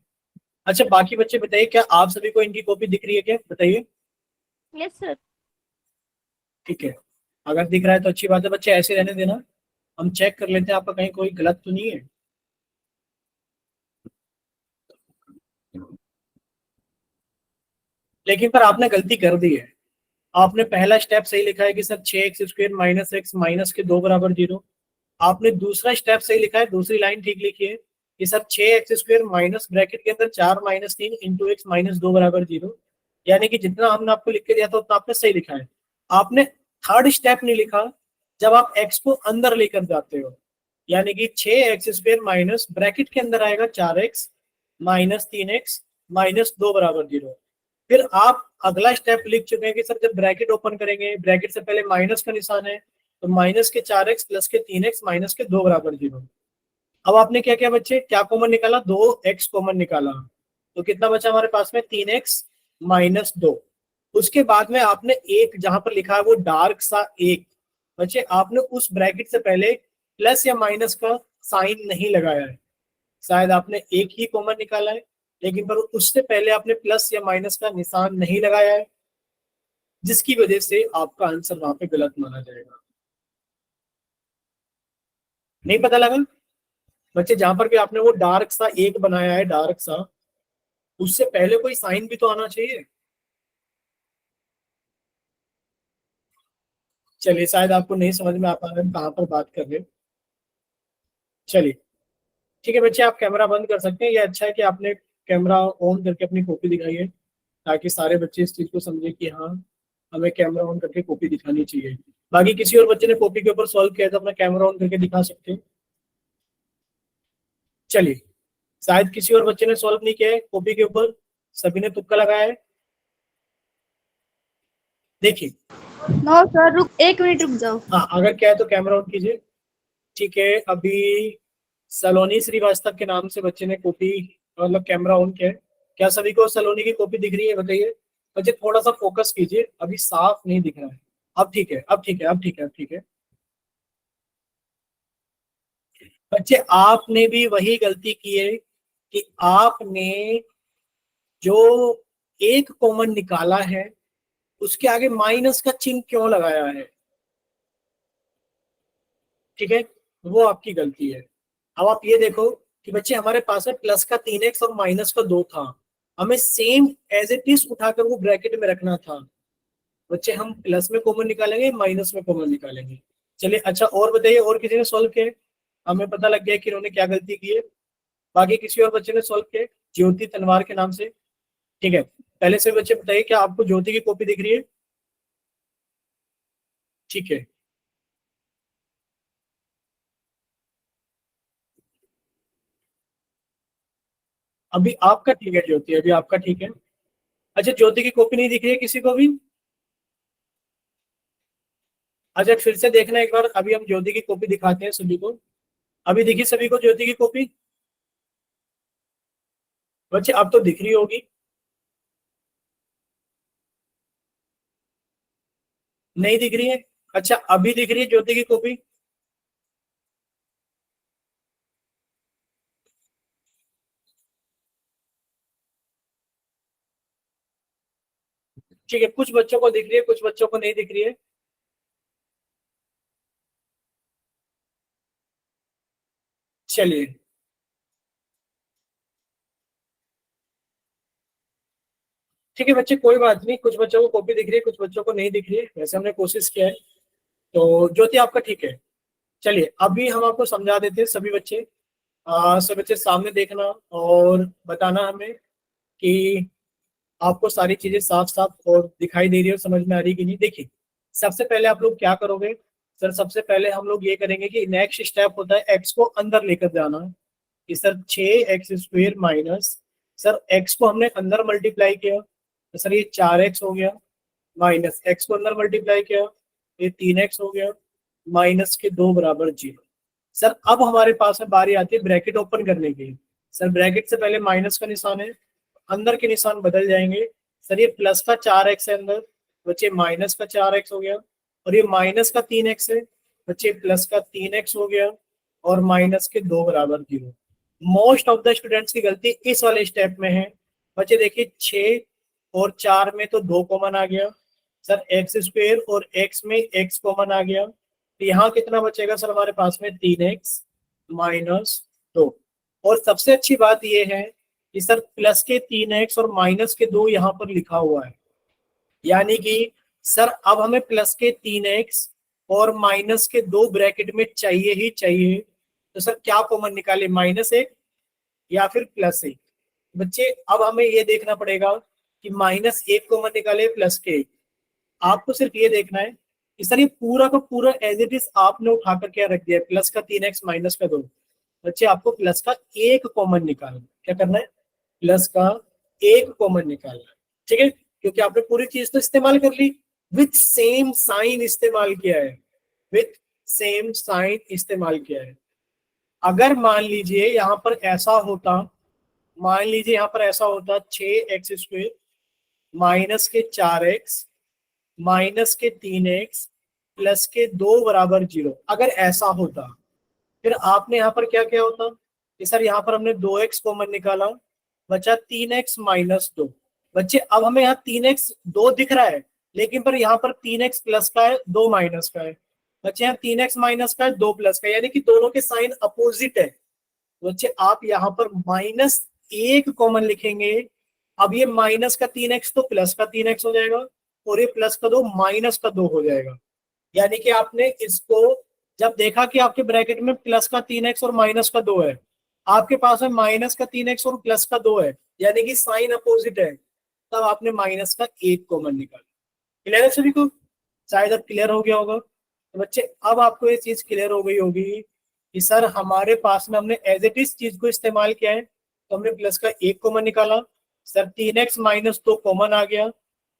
अच्छा बाकी बच्चे बताइए, क्या आप सभी को इनकी कॉपी दिख रही है क्या, बताइए। Yes sir. ठीक है, अगर दिख रहा है तो अच्छी बात है बच्चे, ऐसे रहने देना, हम चेक कर लेते हैं आपका कहीं कोई गलत तो नहीं है। लेकिन पर आपने गलती कर दी है, आपने पहला स्टेप सही लिखा है कि sir 6x² minus x minus के 2 बराबर 0। आपने दूसरा स्टेप सही लिखा है, दूसरी लाइन ठीक लिखी है कि सर 6x² माइनस ब्रैकेट के अंदर 4 माइनस 3 इंटू एक्स माइनस 2 बराबर 0, यानी कि जितना हमने आपको लिख के दिया था उतना आपने सही लिखा है। आपने थर्ड स्टेप नहीं लिखा जब आप x को अंदर लेकर जाते हो, यानी कि 6x² माइनस ब्रैकेट के अंदर आएगा 4x माइनस 3x माइनस 2 बराबर 0। फिर आप अगला स्टेप लिख चुके हैं कि सर जब ब्रैकेट ओपन करेंगे, ब्रैकेट से पहले माइनस का निशान है, तो माइनस के 4x प्लस के 3x माइनस के 2 बराबर 0। अब आपने क्या किया बच्चे, क्या कॉमन निकाला, 2x कॉमन निकाला, तो कितना बचा हमारे पास में, 3x माइनस 2। उसके बाद में आपने एक जहां पर लिखा है वो डार्क सा एक, बच्चे आपने उस ब्रैकेट से पहले प्लस या माइनस का साइन नहीं लगाया है। शायद आपने एक ही कॉमन निकाला है, लेकिन पर उससे पहले आपने प्लस या माइनस का निशान नहीं लगाया है, जिसकी वजह से आपका आंसर वहां पे गलत माना जाएगा। नहीं पता लगा बच्चे, जहां पर भी आपने वो डार्क सा एक बनाया है, डार्क सा, उससे पहले कोई साइन भी तो आना चाहिए। चलिए, शायद आपको नहीं समझ में आ पा रहा है कहाँ पर बात कर रहे हैं। चलिए ठीक है बच्चे, आप कैमरा बंद कर सकते हैं। ये अच्छा है कि आपने कैमरा ऑन करके अपनी कॉपी दिखाई है, ताकि सारे बच्चे इस चीज को समझे कि हाँ, हमें कैमरा ऑन करके कॉपी दिखानी चाहिए। बाकी किसी और बच्चे ने कॉपी के ऊपर सॉल्व किया तो अपना कैमरा ऑन करके दिखा सकते हैं। चलिए, शायद किसी और बच्चे ने सॉल्व नहीं किया है कॉपी के ऊपर, सभी ने तुक्का लगाया है। देखिए, नो सर, रुक 1 मिनट रुक जाओ। हाँ अगर क्या है तो कैमरा ऑन कीजिए। ठीक है, अभी सलोनी श्रीवास्तव के नाम से बच्चे ने कॉपी, मतलब कैमरा ऑन किया है। क्या सभी को सलोनी की कॉपी दिख रही है, बताइए। बच्चे थोड़ा सा फोकस कीजिए, अभी साफ नहीं दिख रहा है। अब ठीक है, अब ठीक है, अब ठीक है, अब ठीक है। बच्चे आपने भी वही गलती की है कि आपने जो एक कॉमन निकाला है उसके आगे माइनस का चिन्ह क्यों लगाया है, ठीक है, वो आपकी गलती है। अब आप ये देखो कि बच्चे हमारे पास में प्लस का 3x और माइनस का 2 था, हमें सेम एज इट इज उठाकर वो ब्रैकेट में रखना था। बच्चे हम प्लस में कॉमन निकालेंगे, माइनस में कॉमन निकालेंगे। चलिए अच्छा, और बताइए, और किसी ने सॉल्व किया? हमें पता लग गया कि इन्होंने क्या गलती की है। बाकी किसी और बच्चे ने सॉल्व किया? ज्योति तनवार के नाम से, ठीक है। पहले से बच्चे बताइए, क्या आपको ज्योति की कॉपी दिख रही है? ठीक है, अभी आपका ठीक है ज्योति, अभी आपका ठीक है। अच्छा, ज्योति की कॉपी नहीं दिख रही है किसी को भी? अच्छा, फिर से देखना एक बार, अभी हम ज्योति की कॉपी दिखाते हैं सभी को। अभी दिखी सभी को ज्योति की कॉपी? बच्चे अब तो दिख रही होगी। नहीं दिख रही है? अच्छा, अभी दिख रही है ज्योति की कॉपी? ठीक है, कुछ बच्चों को दिख रही है, कुछ बच्चों को नहीं दिख रही है। चलिए ठीक है बच्चे, कोई बात नहीं, कुछ बच्चों को कॉपी दिख रही है, कुछ बच्चों को नहीं दिख रही है, वैसे हमने कोशिश किया है। तो ज्योति आपका ठीक है। चलिए अभी हम आपको समझा देते हैं, सभी बच्चे, सभी बच्चे सामने देखना और बताना हमें कि आपको सारी चीजें साफ साफ और दिखाई दे रही है और समझ में आ रही है कि नहीं। देखिए, सबसे पहले आप लोग क्या करोगे सर, सबसे पहले हम लोग ये करेंगे कि नेक्स्ट स्टेप होता है एक्स को अंदर लेकर जाना, कि sir 6x² minus, sir x को हमने अंदर मल्टीप्लाई किया तो सर ये 4x हो गया, माइनस एक्स को अंदर मल्टीप्लाई किया ये 3x हो गया, माइनस के 2 बराबर 0। सर अब हमारे पास में बारी आती है ब्रैकेट ओपन करने की। सर ब्रैकेट से पहले माइनस का निशान है, अंदर के निशान बदल जाएंगे। सर ये प्लस का 4x है अंदर, बच्चे माइनस का 4x हो गया, और ये माइनस का 3x है, बच्चे प्लस का 3x हो गया, और माइनस के 2 बराबर 0। मोस्ट ऑफ द स्टूडेंट्स की गलती इस वाले स्टेप में है। बच्चे देखिए, 6 और 4 में तो 2 कॉमन आ गया, सर x² और x में x कॉमन आ गया, तो यहाँ कितना बचेगा सर हमारे पास में, 3x माइनस 2। और सबसे अच्छी बात यह है कि सर प्लस के 3x और माइनस के 2 यहाँ पर लिखा हुआ है, यानी कि सर अब हमें प्लस के 3x और माइनस के 2 ब्रैकेट में चाहिए ही चाहिए। तो सर क्या कॉमन निकाले, -1 या फिर +1? बच्चे अब हमें ये देखना पड़ेगा कि -1 कॉमन निकाले प्लस के। आपको सिर्फ ये देखना है कि सर ये पूरा का पूरा एज इट इज आपने उठा कर क्या रख दिया है, प्लस का 3x माइनस का 2। बच्चे आपको प्लस का 1 कॉमन निकालना है। क्या करना है, प्लस का 1 कॉमन निकालना है, ठीक है, क्योंकि आपने पूरी चीज तो इस्तेमाल कर ली, विथ सेम साइन इस्तेमाल किया है। विथ सेम साइन इस्तेमाल किया है। अगर मान लीजिए यहाँ पर ऐसा होता, मान लीजिए यहाँ पर ऐसा होता 6x² माइनस के 4x माइनस के 3x प्लस के 2 बराबर 0, अगर ऐसा होता फिर आपने यहाँ पर क्या किया होता कि सर यहाँ पर हमने 2x कॉमन निकाला, बचा 3x माइनस 2। बच्चे अब हमें यहाँ 3x 2 दिख रहा है, लेकिन पर यहाँ पर 3x प्लस का है 2 माइनस का है। बच्चे यहाँ 3x माइनस का है 2 प्लस का है, यानी कि दोनों के साइन अपोजिट है। बच्चे आप यहाँ पर -1 कॉमन लिखेंगे। अब ये माइनस का 3x तो प्लस का 3x हो जाएगा, और ये प्लस का 2 माइनस का 2 हो जाएगा। यानी कि आपने इसको जब देखा कि आपके ब्रैकेट में प्लस का 3x और माइनस का 2 है, आपके पास में माइनस का 3x और प्लस का 2 है, यानी कि साइन अपोजिट है, तब आपने माइनस का 1 कॉमन निकाला। क्लियर है सभी को? शायद अब क्लियर हो गया होगा। तो बच्चे अब आपको ये चीज क्लियर हो गई होगी कि सर हमारे पास में हमने एज इट इज चीज को इस्तेमाल किया है, तो हमने प्लस का 1 कॉमन निकाला, सर 3x माइनस 2 कॉमन आ गया,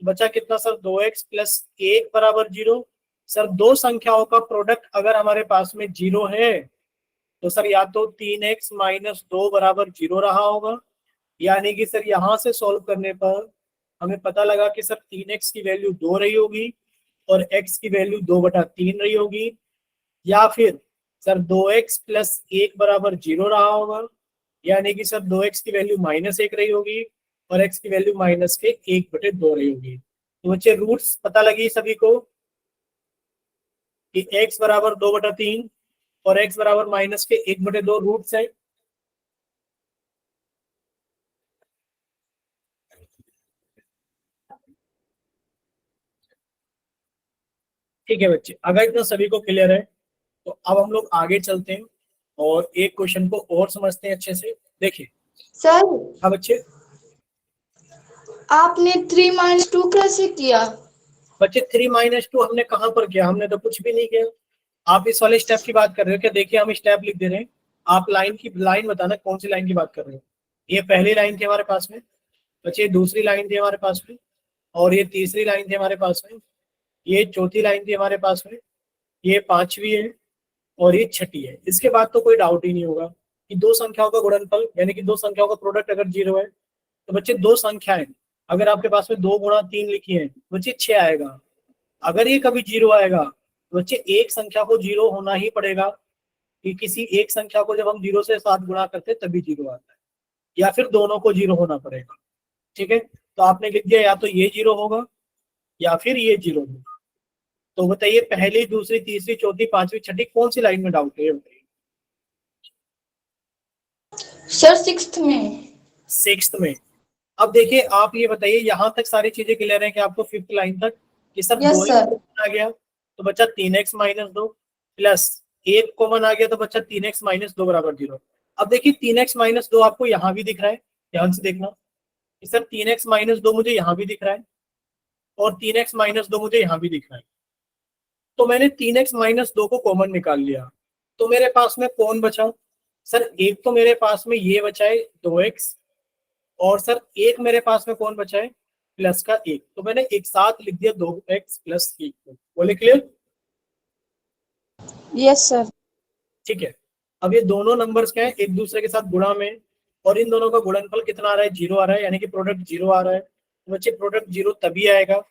बचा कितना सर 2x प्लस 1 बराबर 0। सर दो संख्याओं का प्रोडक्ट अगर हमारे पास में 0 है तो सर या तो 3x माइनस 2 बराबर 0 रहा होगा, यानी कि सर यहां से सॉल्व करने पर हमें पता लगा कि सर 3x की वैल्यू 2 रही होगी और x की वैल्यू 2/3 रही होगी, या फिर सर 2x प्लस 1 बराबर 0 रहा होगा, यानी कि सर 2x की वैल्यू -1 रही होगी और x की वैल्यू -1/2 रही होगी। तो बच्चे रूट्स पता लगी सभी को कि x बराबर 2/3 और x बराबर -1/2 रूट्स है। ठीक है बच्चे, अगर इतना सभी को क्लियर है तो अब हम लोग आगे चलते हैं और एक क्वेश्चन को और समझते हैं अच्छे से। देखिए सर हाँ बच्चे, आपने 3 - 2 कैसे किया? बच्चे 3 - 2 हमने कहाँ पर किया? हमने तो कुछ भी नहीं किया। आप इस वाले स्टेप की बात कर रहे हो क्या? देखिए हम स्टेप लिख दे रहे हैं, आप लाइन बताना कौन सी लाइन की बात कर रहे हो। ये पहली लाइन थी हमारे पास में बच्चे, दूसरी लाइन थी हमारे पास में, और ये तीसरी लाइन थी हमारे पास में, ये चौथी लाइन थी हमारे पास में, ये पांचवी है और ये छठी है। इसके बाद तो कोई डाउट ही नहीं होगा कि दो संख्याओं का गुणनफल यानी कि दो संख्याओं का प्रोडक्ट अगर 0 है तो बच्चे दो संख्याएं अगर आपके पास में 2 गुणा 3 लिखी है बच्चे 6 आएगा। अगर ये कभी 0 आएगा तो बच्चे एक संख्या को 0 होना ही पड़ेगा, कि किसी एक संख्या को जब हम 0 से 7 गुणा करते हैं तभी 0 आता है, या फिर दोनों को 0 होना पड़ेगा। ठीक है, तो आपने लिख दिया या तो ये 0 होगा या फिर ये 0 होगा। तो बताइए पहली, दूसरी, तीसरी, चौथी, पांचवी, छठी कौन सी लाइन में डाउट है ये बताइए। सर 6th में। 6th में। अब देखिए आप ये बताइए यहां तक सारी चीजें क्लियर है कि आपको 5th लाइन तक कि सर यस 2 सर। आ गया तो बच्चा 3x माइनस 2 प्लस 1 कॉमन आ गया तो बच्चा 3x माइनस 2 बराबर 0। अब देखिए 3x माइनस 2 आपको यहाँ भी दिख रहा है, ध्यान से देखना कि सर 3x माइनस 2 मुझे यहाँ भी दिख रहा है और 3x माइनस 2 मुझे यहाँ भी दिख रहा है। तो मैंने 3x माइनस 2 को कॉमन निकाल लिया, तो मेरे पास में कौन बचा? सर एक तो मेरे पास में ये बचा है 2x, और सर एक मेरे पास में कौन बचा है? प्लस का 1। तो मैंने एक साथ लिख दिया 2x प्लस 1 को। बोले क्लियर? Yes sir. ठीक है, अब ये दोनों नंबर्स क्या है? एक दूसरे के साथ गुणा में, और इन दोनों का गुणनफल कितना आ रहा है? 0 आ रहा है, यानी कि प्रोडक्ट 0 आ रहा है। तो बच्चे प्रोडक्ट 0 तभी आएगा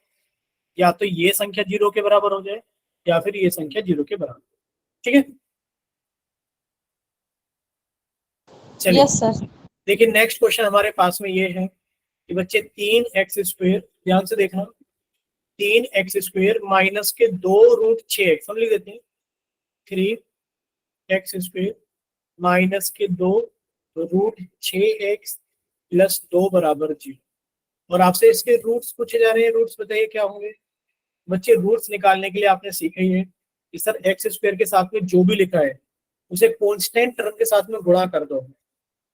या तो ये संख्या 0 के बराबर हो जाए या फिर ये संख्या 0 के बराबर। ठीक है, चलिए यस सर। देखिए नेक्स्ट क्वेश्चन हमारे पास में ये है कि बच्चे 3x², ध्यान से देखना, 3x² माइनस के 2√6x, हम लिख देते हैं 3x² माइनस के 2√6x प्लस 2 बराबर 0। और आपसे इसके रूट्स पूछे जा रहे हैं, रूट्स बताइए क्या होंगे? बच्चे रूट्स निकालने के लिए आपने सीखा ही है कि सर x² के साथ में जो भी लिखा है उसे कांस्टेंट टर्म के साथ में गुणा कर दो।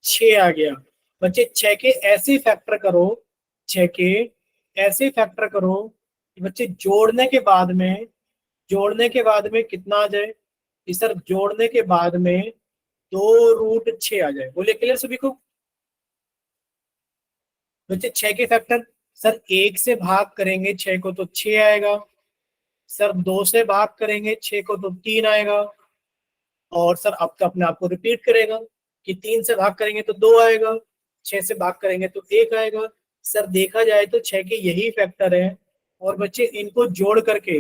6 आ गया बच्चे, 6 के ऐसे फैक्टर करो, 6 के ऐसे फैक्टर करो कि बच्चे जोड़ने के बाद में कितना आ जाए? कि सर जोड़ने के बाद में 2√6 आ जाए। बोले क्लियर सभी को? बच्चे 6 के फैक्टर, सर 1 से भाग करेंगे 6 को तो 6 आएगा, सर 2 से भाग करेंगे 6 को तो 3 आएगा, और सर अब तो अपने आप को रिपीट करेगा कि 3 से भाग करेंगे तो 2 आएगा, 6 से भाग करेंगे तो 1 आएगा। सर देखा जाए तो 6 के यही फैक्टर है, और बच्चे इनको जोड़ करके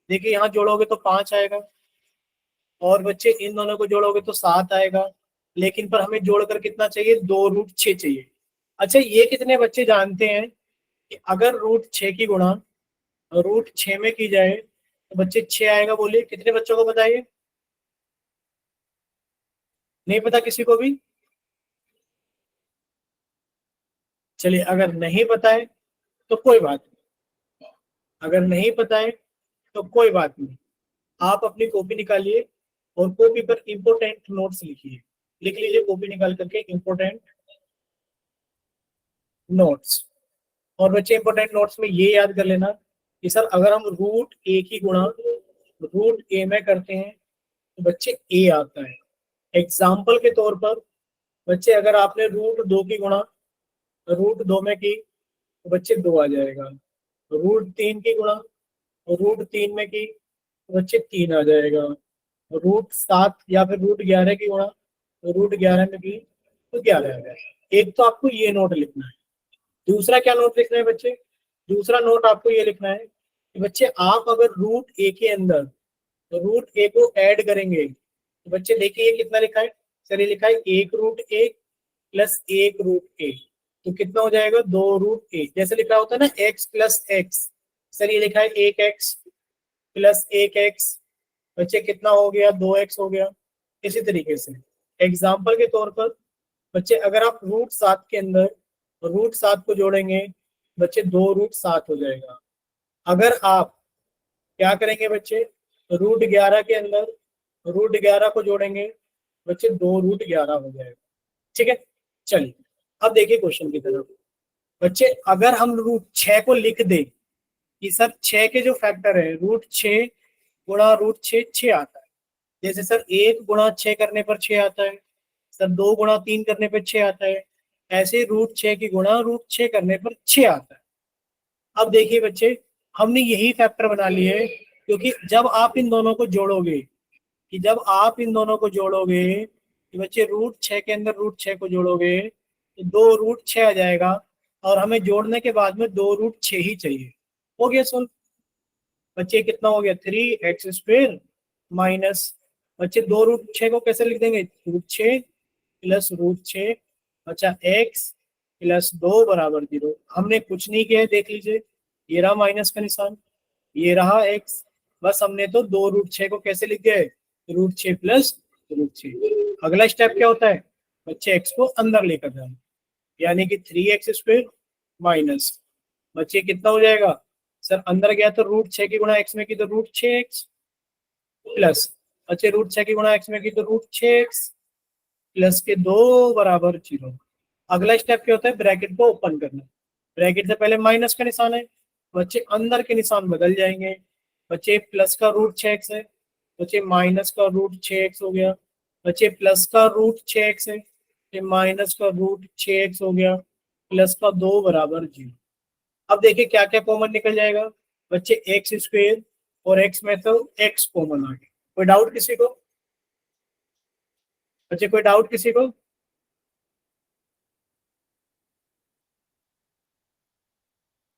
देखिए, यहाँ जोड़ोगे तो 5 आएगा, और बच्चे इन दोनों को जोड़ोगे तो 7 आएगा, लेकिन पर हमें जोड़कर कितना चाहिए, 2√6 चाहिए। अच्छा, ये कितने बच्चे जानते हैं कि अगर √6 की गुणा √6 में की जाए तो बच्चे 6 आएगा? बोलिए कितने बच्चों को बताइए, नहीं पता किसी को भी? चलिए, अगर नहीं पता है तो कोई बात नहीं, अगर नहीं पता है तो कोई बात नहीं, आप अपनी कॉपी निकालिए और कॉपी पर इंपोर्टेंट नोट्स लिखिए। लिख लीजिए कॉपी निकाल करके इंपोर्टेंट नोट्स। और बच्चे इंपोर्टेंट नोट्स में ये याद कर लेना कि सर अगर हम √a की गुणा √a में करते हैं तो बच्चे a आता है। एग्जाम्पल के तौर पर बच्चे अगर आपने √2 की गुणा √2 में की तो बच्चे 2 आ जाएगा। √3 की गुणा √3 में की तो बच्चे 3 आ जाएगा। √7 या फिर √11 की गुणा √11 में की तो 11 आ जाएगा। एक तो आपको ये नोट लिखना है। दूसरा क्या नोट लिखना है बच्चे? दूसरा नोट आपको ये लिखना है कि बच्चे आप अगर √a के अंदर √a को ऐड करेंगे तो बच्चे देखिए ये कितना लिखा है, सर ये लिखा है 1√a प्लस 1√a, तो कितना हो जाएगा 2√a। जैसे लिखा होता है ना x प्लस एक्स, सर ये लिखा है 1x प्लस 1x, बच्चे कितना हो गया 2x हो गया। इसी तरीके से एग्जाम्पल के तौर पर बच्चे अगर आप √7 के अंदर √7 को जोड़ेंगे बच्चे 2√7 हो जाएगा। अगर आप क्या करेंगे बच्चे, √11 के अंदर √11 को जोड़ेंगे बच्चे 2√11 हो जाएगा। ठीक है, चलिए अब देखिए क्वेश्चन की तरफ। बच्चे अगर हम √6 को लिख दे कि सर 6 के जो फैक्टर है √6 गुणा √6 6 आता है। जैसे सर 1 गुणा 6 करने पर 6 आता है, सर 2 गुणा 3 करने पर 6 आता है, ऐसे √6 की गुणा √6 करने पर 6 आता है। अब देखिए बच्चे, हमने यही फैक्टर बना लिए है, क्योंकि जब आप इन दोनों को जोड़ोगे जब आप इन दोनों को जोड़ोगे कि बच्चे √6 के अंदर √6 को जोड़ोगे तो 2√6 आ जाएगा, और हमें जोड़ने के बाद में 2√6 ही चाहिए। हो गया सुन बच्चे, कितना हो गया 3x² माइनस, बच्चे 2√6 को कैसे लिख देंगे, √6 प्लस √6, अच्छा x प्लस 2 बराबर 0। हमने कुछ नहीं किया है, देख लीजिए ये रहा माइनस का निशान, ये रहा x, बस हमने तो 2√6 को कैसे लिख दिया है, √6 प्लस √6। अगला स्टेप क्या होता है बच्चे, x को अंदर लेकर जाना, यानी कि 3x² माइनस, बच्चे कितना हो जाएगा, सर अंदर गया तो √6 की गुणा x में की तो √6x प्लस, बच्चे √6 की गुणा x में की तो √6x प्लस के 2 बराबर 0। अगला स्टेप क्या होता है, ब्रैकेट को ओपन करना, ब्रैकेट से पहले माइनस का निशान है, बच्चे अंदर के निशान बदल जाएंगे, बच्चे प्लस का √6x है, बच्चे माइनस का √6x हो गया, बच्चे प्लस का √6x है, माइनस का √6x हो गया, प्लस का 2 बराबर 0। अब देखिए क्या क्या कॉमन निकल जाएगा बच्चे, x² और x में तो x कॉमन आ गया। कोई डाउट किसी को बच्चे, कोई डाउट किसी को?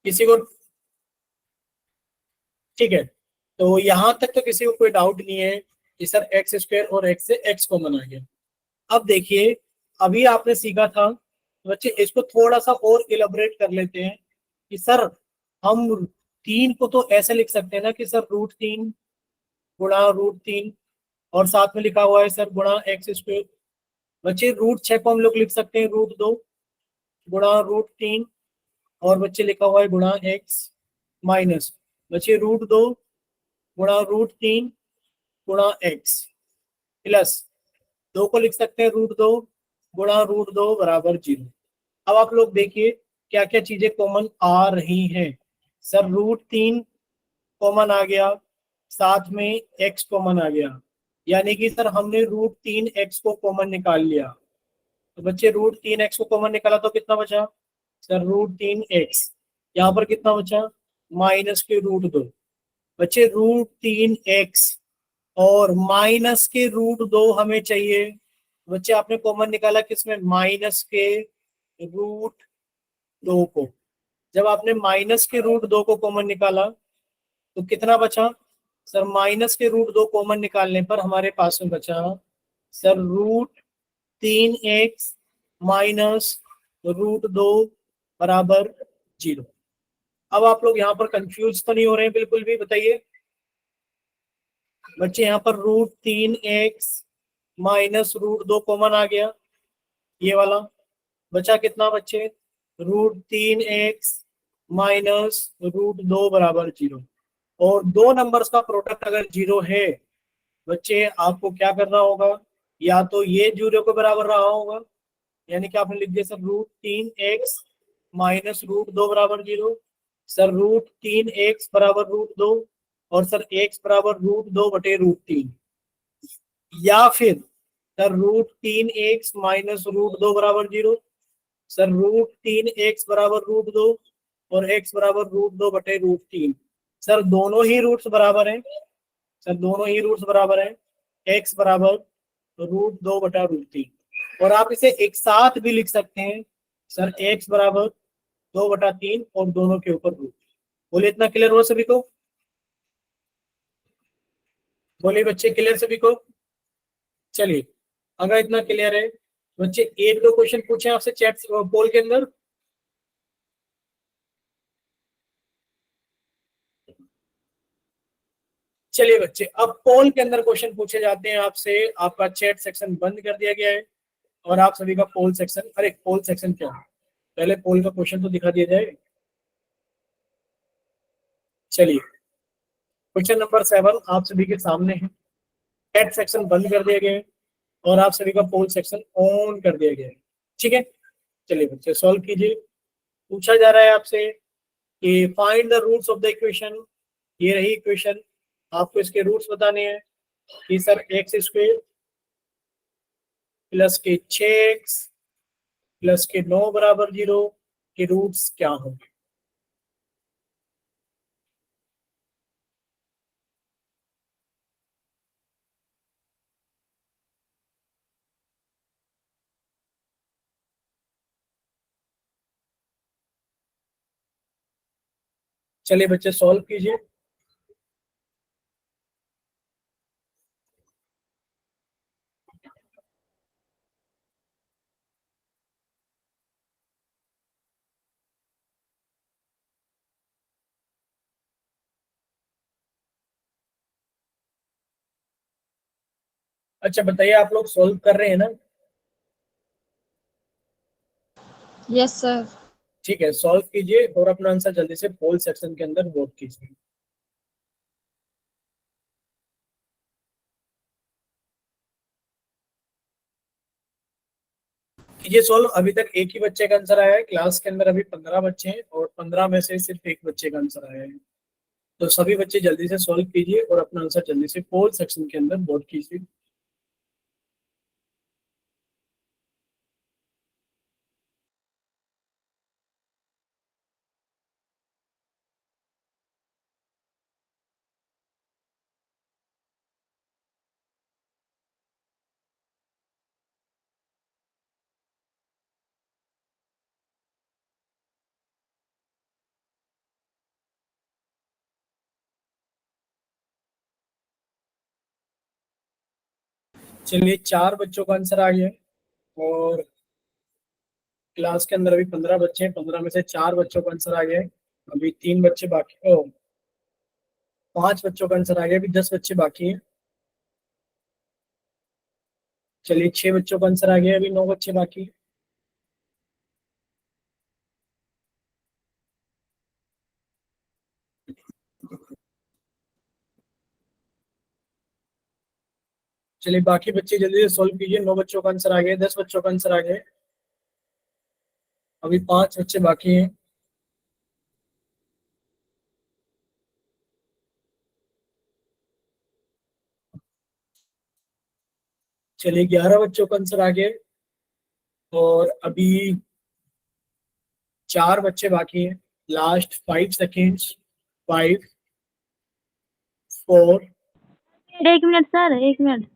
किसी को? ठीक है, तो यहां तक तो किसी को कोई डाउट नहीं है कि सर x² और x से x कॉमन आ गया। अब देखिए, अभी आपने सीखा था बच्चे, इसको थोड़ा सा और इलेबोरेट कर लेते हैं कि सर हम 3 को तो ऐसे लिख सकते हैं ना कि सर √3 गुणा √3, और साथ में लिखा हुआ है सर गुणा x²। बच्चे √6 को हम लोग लिख सकते हैं √2 गुणा √3, और बच्चे लिखा हुआ है गुणा x माइनस, बच्चे √2 गुणा √3 गुणा x प्लस 2 को लिख सकते हैं √2 गुणा √2 बराबर 0। अब आप लोग देखिए क्या क्या चीजें कॉमन आ रही हैं। सर √3 कॉमन आ गया, साथ में x कॉमन आ गया, यानी कि सर हमने √3x को कॉमन निकाल लिया। तो बच्चे √3x को कॉमन निकाला तो कितना बचा, सर √3x, यहाँ पर कितना बचा, माइनस के √2, बच्चे √3x और माइनस के √2 हमें चाहिए। बच्चे आपने कॉमन निकाला किसमें, माइनस के √2 को। जब आपने माइनस के √2 को कॉमन निकाला तो कितना बचा सर, माइनस के √2 कॉमन निकालने पर हमारे पास में बचा सर √3x माइनस √2 बराबर 0। अब आप लोग यहाँ पर कंफ्यूज तो नहीं हो रहे हैं बिल्कुल भी, बताइए बच्चे। यहाँ पर √3x माइनस √2 कॉमन आ गया, ये वाला बचा कितना बच्चे, √3x माइनस √2 बराबर 0। और दो नंबर्स का प्रोडक्ट अगर 0 है बच्चे, आपको क्या करना होगा, या तो ये 0 के बराबर रहा होगा, यानी कि आपने लिख दिया सर √3x माइनस √2 बराबर 0, सर √3x बराबर √2, और सर x बराबर √2 बटे √3, या फिर सर √3x माइनस √2 बराबर 0, सर √3x बराबर √2 और x बराबर √2 बटे √3। सर दोनों ही रूट्स बराबर हैं, सर दोनों ही रूट्स बराबर हैं, x बराबर √2 बटा √3। और आप इसे एक साथ भी लिख सकते हैं सर, x बराबर 2/3 और दोनों के ऊपर रूट। बोलिए इतना क्लियर हुआ सभी को, बोलिए बच्चे क्लियर सभी को। चलिए अगर इतना क्लियर है बच्चे, एक दो क्वेश्चन पूछे आपसे चैट पोल के अंदर। चलिए बच्चे, अब पोल के अंदर क्वेश्चन पूछे जाते हैं आपसे। आपका चैट सेक्शन बंद कर दिया गया है और आप सभी का पोल सेक्शन, अरे पोल सेक्शन क्या है, पहले पोल का क्वेश्चन तो दिखा दिया जाए। चलिए क्वेश्चन नंबर 7 आप सभी के सामने है। चैट सेक्शन बंद कर दिया गया है और आप सभी का पोल सेक्शन ऑन कर दिया गया है, ठीक है। चलिए बच्चे सॉल्व कीजिए। पूछा जा रहा है आपसे कि find the roots of the equation. ये रही इक्वेशन, आपको इसके रूट्स बताने हैं कि सर x² प्लस के 6x प्लस के 9 बराबर 0 के रूट्स क्या होंगे। चलिए बच्चे सॉल्व कीजिए। अच्छा बताइए, आप लोग सॉल्व कर रहे हैं ना। Yes sir. ठीक है, सॉल्व कीजिए और अपना आंसर जल्दी से पोल सेक्शन के अंदर वोट कीजिए। कीजिए सॉल्व। अभी तक एक ही बच्चे का आंसर आया है, क्लास के अंदर अभी 15 बच्चे हैं और 15 में से सिर्फ एक बच्चे का आंसर आया है। तो सभी बच्चे जल्दी से सॉल्व कीजिए और अपना आंसर जल्दी से पोल सेक्शन के अंदर वोट कीजिए। चलिए 4 बच्चों का आंसर आ गया है और क्लास के अंदर अभी 15 बच्चे हैं, 15 में से 4 बच्चों का आंसर आ गया है। अभी 3 बच्चे बाकी, 5 बच्चों का आंसर आ गया, अभी 10 बच्चे बाकी हैं। चलिए 6 बच्चों का आंसर आ गया, अभी 9 बच्चे बाकी हैं। चलिए बाकी बच्चे जल्दी से सॉल्व कीजिए। 9 बच्चों का आंसर आ गया, 10 बच्चों का आंसर आ गया, अभी 5 बच्चे बाकी हैं। चलिए 11 बच्चों का आंसर आ गया और अभी 4 बच्चे बाकी हैं। Last 5 seconds, 5 4, 1 minute sir, 1 minute.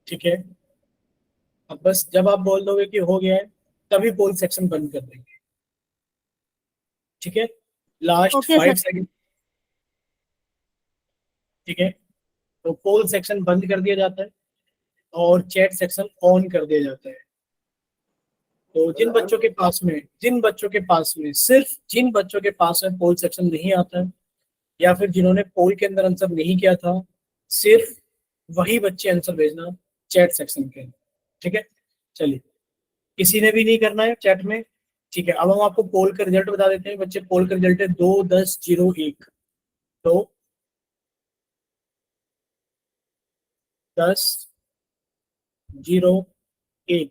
ठीक है। अब बस जब आप बोल दोगे कि हो गया है तभी पोल सेक्शन बंद कर देंगे, ठीक है। Last okay 5 sir. सेकंड, ठीक है। तो पोल सेक्शन बंद कर दिया जाता है और चैट सेक्शन ऑन कर दिया जाता है। तो जिन बच्चों के पास में पोल सेक्शन नहीं आता है या फिर जिन्होंने पोल के अंदर आंसर नहीं किया था, सिर्फ वही बच्चे आंसर भेजना चैट सेक्शन के अंदर, ठीक है। चलिए, किसी ने भी नहीं करना है चैट में, ठीक है। अब हम आपको पोल का रिजल्ट बता देते हैं बच्चे। पोल का रिजल्ट है 2 10 0 1। तो 10 0 1।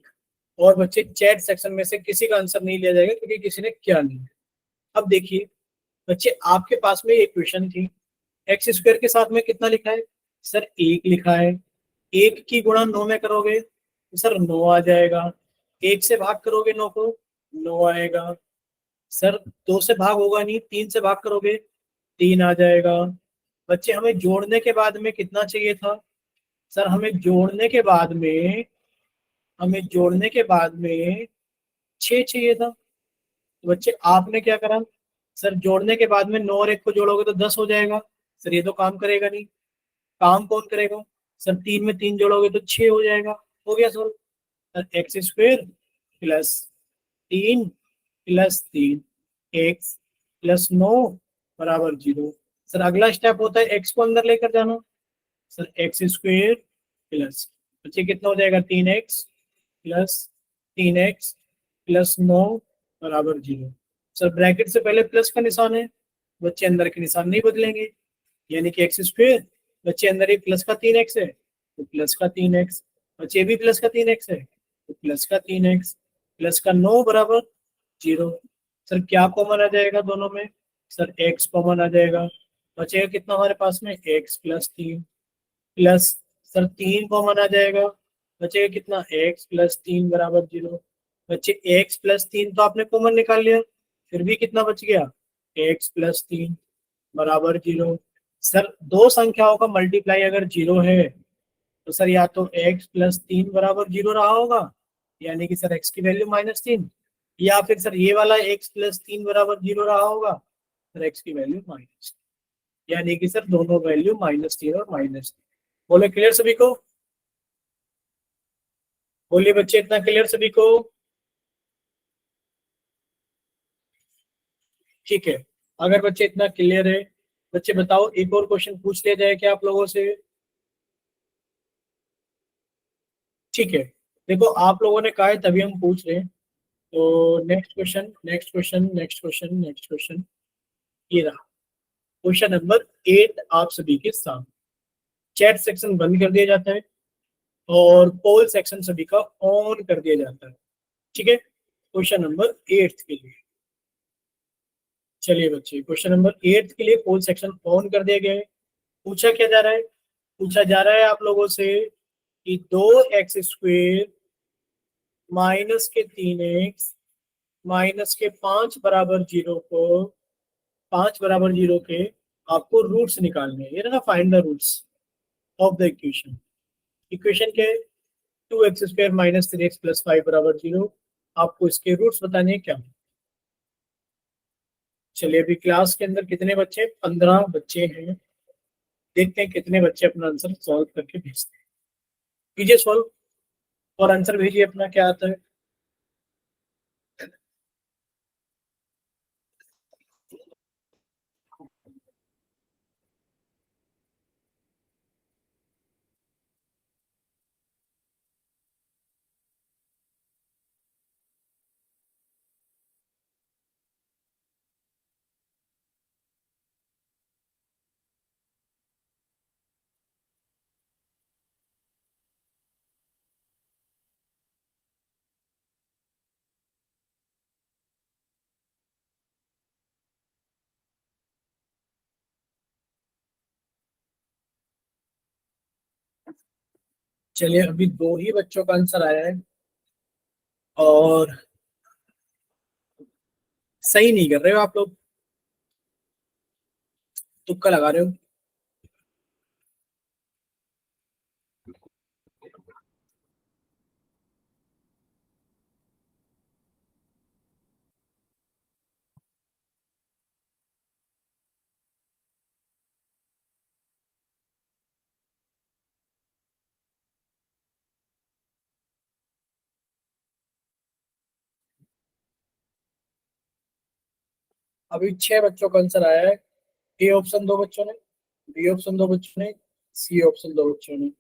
और बच्चे चैट सेक्शन में से किसी का आंसर नहीं लिया जाएगा क्योंकि किसी ने किया नहीं है। अब देखिए बच्चे, आपके पास में एक क्वेश्चन थी, एक्स स्क्वायर के साथ में कितना लिखा है सर? 1 लिखा है। 1 की गुणा 9 में करोगे तो सर 9 आ जाएगा। 1 से भाग करोगे 9 को, 9 आएगा। सर 2 से भाग होगा नहीं, 3 से भाग करोगे 3 आ जाएगा। बच्चे, हमें कितना चाहिए था सर? हमें जोड़ने के बाद में 6 चाहिए था। तो बच्चे आपने क्या करा सर? जोड़ने के बाद में 9 और 1 को जोड़ोगे तो 10 हो जाएगा। सर ये तो काम करेगा नहीं। काम कौन करेगा सर? 3 में 3 जोड़ोगे तो 6 हो जाएगा। हो गया sir. X square plus 3 plus 3 x plus 9 बराबर 0। सर अगला स्टेप होता है एक्स को अंदर लेकर जाना। सर एक्स स्क्वेयर प्लस, बच्चे कितना हो जाएगा? 3x प्लस 3x प्लस 9 बराबर 0। सर ब्रैकेट से पहले प्लस का निशान है, बच्चे अंदर के निशान नहीं बदलेंगे, यानी कि एक्स स्क्वेयर, बच्चे अंदर ही प्लस का 3x है तो प्लस का 3x, बच्चे भी प्लस का 3x है तो प्लस का 3x प्लस का 9 बराबर 0। सर क्या कॉमन आ जाएगा दोनों में? सर x कॉमन आ जाएगा। बचेगा कितना हमारे पास में? x plus 3 plus, sir 3 common आ जाएगा। बचेगा कितना? x प्लस 3 बराबर 0। बच्चे x प्लस 3 तो आपने कॉमन निकाल लिया, फिर भी कितना बच गया? x प्लस 3 बराबर 0। सर दो संख्याओं का मल्टीप्लाई अगर 0 है तो सर या तो x प्लस 3 बराबर 0 रहा होगा, यानी कि सर x की वैल्यू -3, या फिर सर ये वाला x प्लस 3 बराबर 0 रहा होगा, सर x की वैल्यू -3, यानी कि सर दोनों वैल्यू -3 और -3। बोले क्लियर सभी को? बोलिए बच्चे, इतना क्लियर सभी को? ठीक है। अगर बच्चे इतना क्लियर है, बच्चे बताओ एक और क्वेश्चन पूछ लिया जाए क्या आप लोगों से? ठीक है, देखो आप लोगों ने कहा है तभी हम पूछ रहे हैं। तो next question, next question, next question, next question, ये रहा क्वेश्चन नंबर 8 आप सभी के सामने। चैट सेक्शन बंद कर दिया जाता है और पोल सेक्शन सभी का ऑन कर दिया जाता है, ठीक है। क्वेश्चन नंबर 8 के लिए, चलिए बच्चे, क्वेश्चन नंबर 8 के लिए पोल सेक्शन ऑन कर दिया गया है। पूछा क्या जा रहा है? पूछा जा रहा है आप लोगों से कि 2x² माइनस के 3x माइनस के 5 बराबर 0 को, 5 बराबर 0 के आपको रूट्स निकालने हैं। ये ना, find the roots of the equation. Equation के 2x² माइनस 3x प्लस 5 बराबर 0, आपको इसके रूट्स बताने हैं क्या। चलिए, अभी क्लास के अंदर कितने बच्चे? 15 बच्चे हैं। देखते हैं कितने बच्चे अपना आंसर सॉल्व करके भेजते हैं। कीजिए सॉल्व और आंसर भेजिए अपना, क्या आता है। चलिए, अभी दो ही बच्चों का आंसर आया है और सही नहीं कर रहे हो आप लोग, तुक्का लगा रहे हो। अभी 6 बच्चों का आंसर आया है। ए ऑप्शन 2 बच्चों ने, बी ऑप्शन 2 बच्चों ने, सी ऑप्शन 2 बच्चों ने।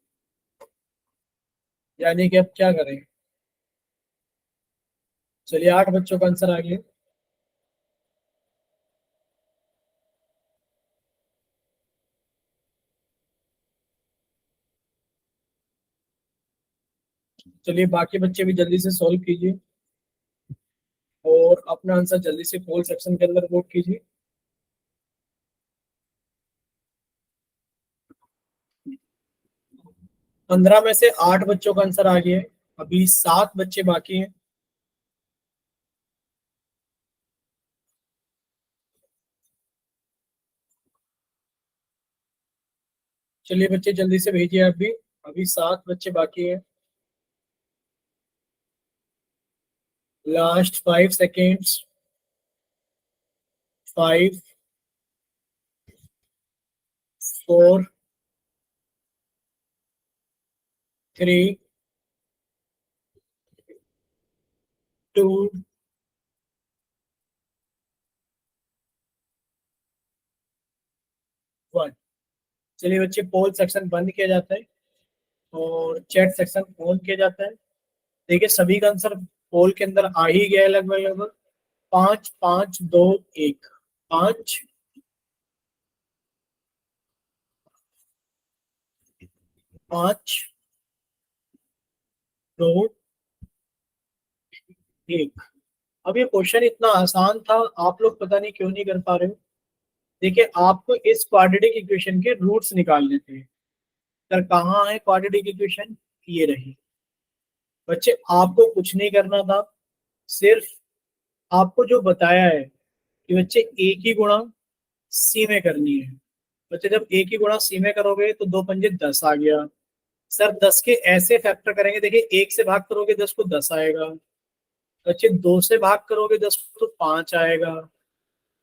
यानी कि अब क्या करें? चलिए 8 बच्चों का आंसर आ गया। चलिए बाकी बच्चे भी जल्दी से सॉल्व कीजिए और अपना आंसर जल्दी से पोल सेक्शन के अंदर वोट कीजिए। पंद्रह में से 8 बच्चों का आंसर आ गया है। अभी 7 बच्चे बाकी हैं। चलिए बच्चे जल्दी से भेजिए आप भी। अभी 7 बच्चे बाकी हैं। Last 5 seconds. 5, 4, 3, 2, 1। चलिए बच्चे पोल सेक्शन बंद किया जाता है और चैट सेक्शन ऑन किया जाता है। देखिए सभी का आंसर पोल के अंदर आ ही गया है लगभग लगभग। 5, 5, 2, 1। 5, 5, 2, 1। अब ये क्वेश्चन इतना आसान था, आप लोग पता नहीं क्यों नहीं कर पा रहे हो। देखिए आपको इस क्वाड्रेटिक इक्वेशन के रूट्स निकालने थे। सर कहाँ है क्वाड्रेटिक इक्वेशन? ये रही। बच्चे आपको कुछ नहीं करना था, सिर्फ आपको जो बताया है कि बच्चे ए की गुणा सी में करनी है। बच्चे जब ए की गुणा सी में करोगे तो 2 पंजे 10 आ गया। सर 10 के ऐसे फैक्टर करेंगे, देखिए 1 से भाग करोगे 10 को 10 आएगा। बच्चे 2 से भाग करोगे 10 को तो 5 आएगा।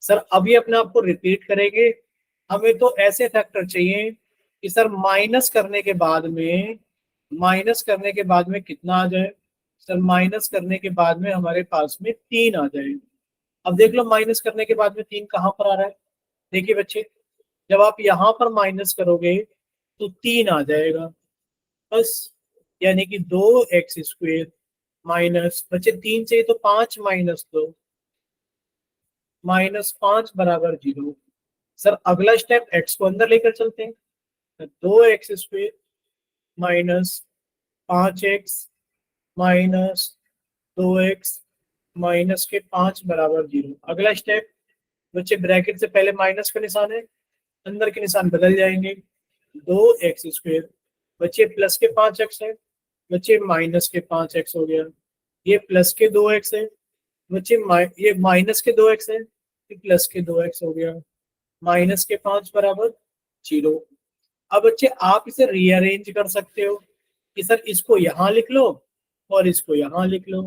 सर अभी अपने आप को रिपीट करेंगे। हमें तो ऐसे फैक्टर चाहिए कि सर माइनस करने के बाद में कितना आ जाए? सर माइनस करने के बाद में हमारे पास में 3 आ जाए। अब देख लो माइनस करने के बाद में 3 कहाँ पर आ रहा है। देखिए बच्चे जब आप यहाँ पर माइनस करोगे तो 3 आ जाएगा बस। यानी कि 2x² माइनस, बच्चे 3 से तो 5 माइनस 2, -5 बराबर 0। सर अगला स्टेप x को अंदर लेकर चलते हैं। 2x² minus 5x minus 2x minus के 5 बराबर 0। अगला स्टेप बच्चे ब्रैकेट से पहले माइनस का निशान है, अंदर के निशान बदल जाएंगे। 2x², बच्चे प्लस के 5x है, बच्चे माइनस के 5x हो गया। ये प्लस के 2x है, बच्चे ये माइनस के 2x है, ये प्लस के 2x हो गया। माइनस के 5 बराबर 0। अब बच्चे आप इसे रीअरेंज कर सकते हो कि सर इसको यहाँ लिख लो और इसको यहाँ लिख लो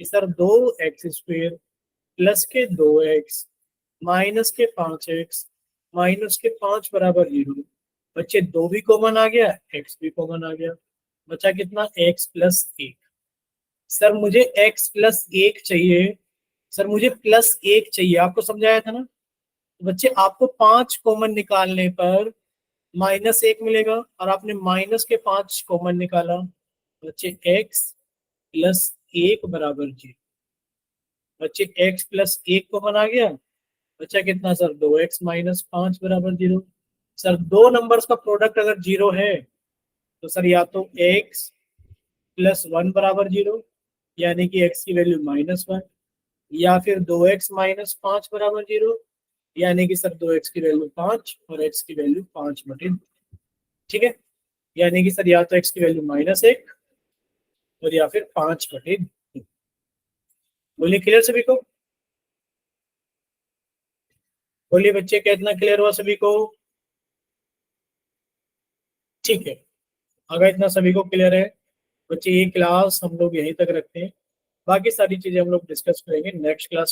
कि सर 2x² प्लस के 2x माइनस के 5x माइनस के 5 बराबर 0। बच्चे 2 भी कॉमन आ गया, x भी कॉमन आ गया। बचा कितना? x+1। सर मुझे x+1 चाहिए, सर मुझे +1 चाहिए, आपको समझाया था ना। बच्चे आपको 5 कॉमन निकालने पर -1 मिलेगा और आपने माइनस के 5 कॉमन निकाला। बच्चे x+1 बराबर 0। बच्चे x+1 कॉमन आ गया, बच्चा कितना सर? 2x - 5 बराबर 0। सर दो नंबर्स का प्रोडक्ट अगर 0 है तो सर या तो x+1 बराबर 0 यानी कि x की वैल्यू -1, या फिर 2x - 5 बराबर 0 यानी कि सर 2x की वैल्यू 5 और x की वैल्यू 5/2। ठीक है, यानी कि सर या तो x की वैल्यू -1 और या फिर 5/2। बोलिए क्लियर सभी को? बोलिए बच्चे कितना क्लियर हुआ सभी को? ठीक है, अगर इतना सभी को क्लियर है बच्चे ये क्लास हम लोग यहीं तक रखते हैं। बाकी सारी चीजें हम लोग डिस्कस करेंगे नेक्स्ट क्लास।